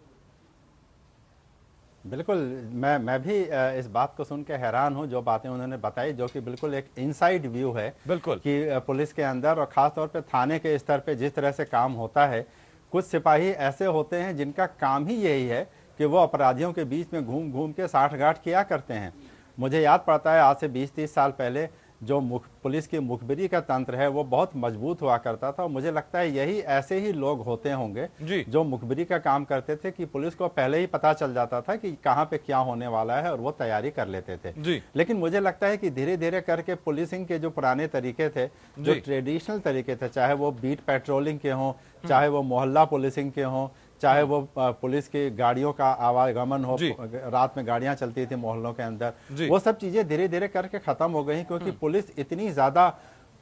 बिल्कुल, मैं भी इस बात को सुन के हैरान हूं जो बातें उन्होंने बताई, जो कि बिल्कुल एक इनसाइड व्यू है। बिल्कुल कि पुलिस के अंदर और खास तौर पे थाने के स्तर पे जिस तरह से काम होता है, कुछ सिपाही ऐसे होते हैं जिनका काम ही यही है कि वो अपराधियों के बीच में घूम घूम के साठगांठ किया करते हैं। मुझे याद पड़ता है आज से 20-30 साल पहले जो पुलिस की मुखबिरी का तंत्र है वो बहुत मजबूत हुआ करता था और मुझे लगता है यही ऐसे ही लोग होते होंगे जो मुखबिरी का काम करते थे कि पुलिस को पहले ही पता चल जाता था कि कहाँ पे क्या होने वाला है और वो तैयारी कर लेते थे। लेकिन मुझे लगता है कि धीरे धीरे करके पुलिसिंग के जो पुराने तरीके थे, जो ट्रेडिशनल तरीके थे, चाहे वो बीट पेट्रोलिंग के हों, चाहे वो मोहल्ला पुलिसिंग के हों, चाहे वो पुलिस की गाड़ियों का आवागमन हो, रात में गाड़ियां चलती थी मोहल्लों के अंदर, वो सब चीजें धीरे धीरे करके खत्म हो गई क्योंकि पुलिस इतनी ज्यादा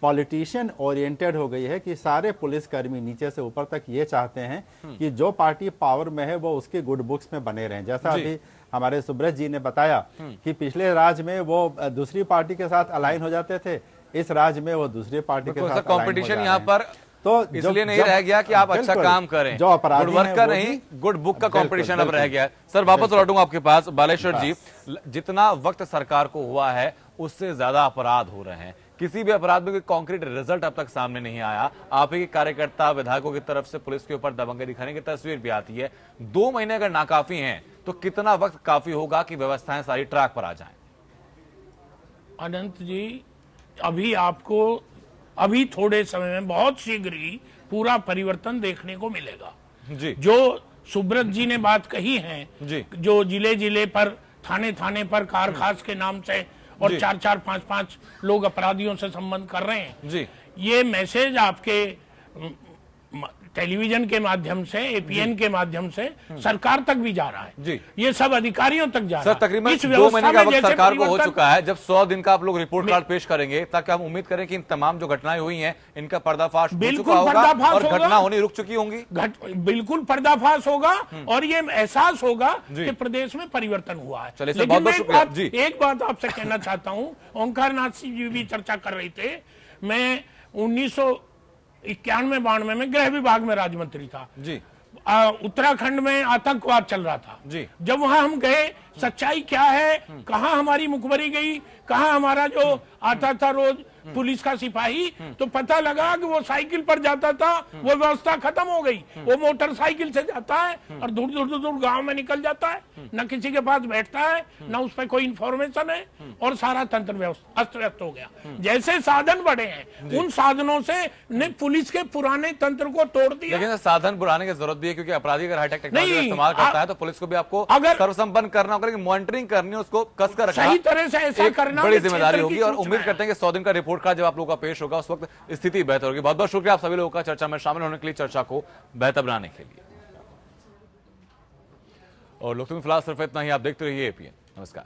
पॉलिटिशियन ओरिएंटेड हो गई है कि सारे पुलिसकर्मी नीचे से ऊपर तक ये चाहते हैं कि जो पार्टी पावर में है वो उसकी गुड बुक्स में बने रहें। जैसा अभी हमारे सुब्रत जी ने बताया कि पिछले राज्य में वो दूसरी पार्टी के साथ अलाइन हो जाते थे, इस राज्य में वो दूसरी पार्टी के साथ कॉम्पिटिशन यहाँ पर तो इसलिए नहीं रह गया कि आप अच्छा काम करें, जो अपराधी गुड वर्क का नहीं गुड बुक का कंपटीशन अब रह गया। सर वापस लौटूंगा आपके पास। बालेश्वर जी, जितना वक्त सरकार को हुआ है उससे ज्यादा अपराध हो रहे हैं, किसी भी अपराध में कोई कॉन्क्रीट रिजल्ट अब तक सामने नहीं आया। आप ही के कार्यकर्ता विधायकों की तरफ से पुलिस के ऊपर दबंगई दिखाने की तस्वीर भी आती है। 2 महीने अगर नाकाफी हैं तो कितना वक्त काफी होगा कि व्यवस्थाएं सारी ट्रैक पर आ जाएं? अनंत जी, अभी थोड़े समय में बहुत शीघ्र ही पूरा परिवर्तन देखने को मिलेगा। जी। जो सुब्रत जी ने बात कही है जी। जो जिले जिले पर थाने थाने पर कार खास के नाम से और जी। 4-4 5-5 लोग अपराधियों से संबंध कर रहे हैं, जी। ये मैसेज आपके टेलीविजन के माध्यम से, एपीएन के माध्यम से सरकार तक भी जा रहा है। जी। ये सब अधिकारियों तक जा सर, रहा है। तकरीबन इस 2 व्यवस्था महीने का में वक्त जैसे सरकार को हो परिवर्तन- चुका है। जब 100 दिन का आप लोग रिपोर्ट कार्ड पेश करेंगे, ताकि हम उम्मीद करें कि इन तमाम जो घटनाएं हुई हैं इनका पर्दाफाश हो बिल्कुल चुका होगा पर्दाफाश और होगा। घटना होनी रुक चुकी होंगी। बिल्कुल पर्दाफाश होगा और ये एहसास होगा जी। कि प्रदेश में परिवर्तन हुआ है। चलिए सर, लेकिन बहुत-बहुत मैं शुक्रिया। जी। एक बात आपसे कहना चाहता हूं, ओंकार नाथ सिंह जी भी चर्चा कर रहे थे। मैं 1991-92 में गृह विभाग में राज्य मंत्री था जी। उत्तराखंड में आतंकवाद चल रहा था जी। जब वहां हम गए, सच्चाई क्या है, कहां हमारी मुखबरी गई, कहां हमारा जो आता था रोज पुलिस का सिपाही, तो पता लगा कि वो साइकिल पर जाता था, वो व्यवस्था खत्म हो गई। वो मोटरसाइकिल से जाता है और दूर दूर दूर दूर गांव में निकल जाता है, न किसी के पास बैठता है, न उस पर कोई इंफॉर्मेशन है, और सारा तंत्र व्यवस्था अस्त व्यस्त हो गया। जैसे साधन बढ़े हैं, उन साधनों से ने पुलिस के पुराने तंत्र को तोड़ दिया। लेकिन साधन बढ़ाने की जरूरत भी है, क्योंकि अपराधी अगर हाईटेक टेक्नोलॉजी का नहीं, इस्तेमाल करता है तो पुलिस को भी आपको अगर- सर्वसंपन्न करना होगा, लेकिन मॉनिटरिंग करनी है, उसको कसकर रखना सही तरह से ऐसा एक करना बड़ी कि जिम्मेदारी क्षेत्र होगी। की और सूचना उम्मीद है। करते हैं कि 100 दिन का रिपोर्ट कार्ड जब आप लोगों का पेश होगा, उस वक्त स्थिति बेहतर होगी। बहुत बहुत शुक्रिया आप सभी लोगों का चर्चा में शामिल होने के लिए, चर्चा को बेहतर बनाने के लिए। और लोग फिलहाल सिर्फ इतना ही, आप देखते रहिए एपीएन। नमस्कार।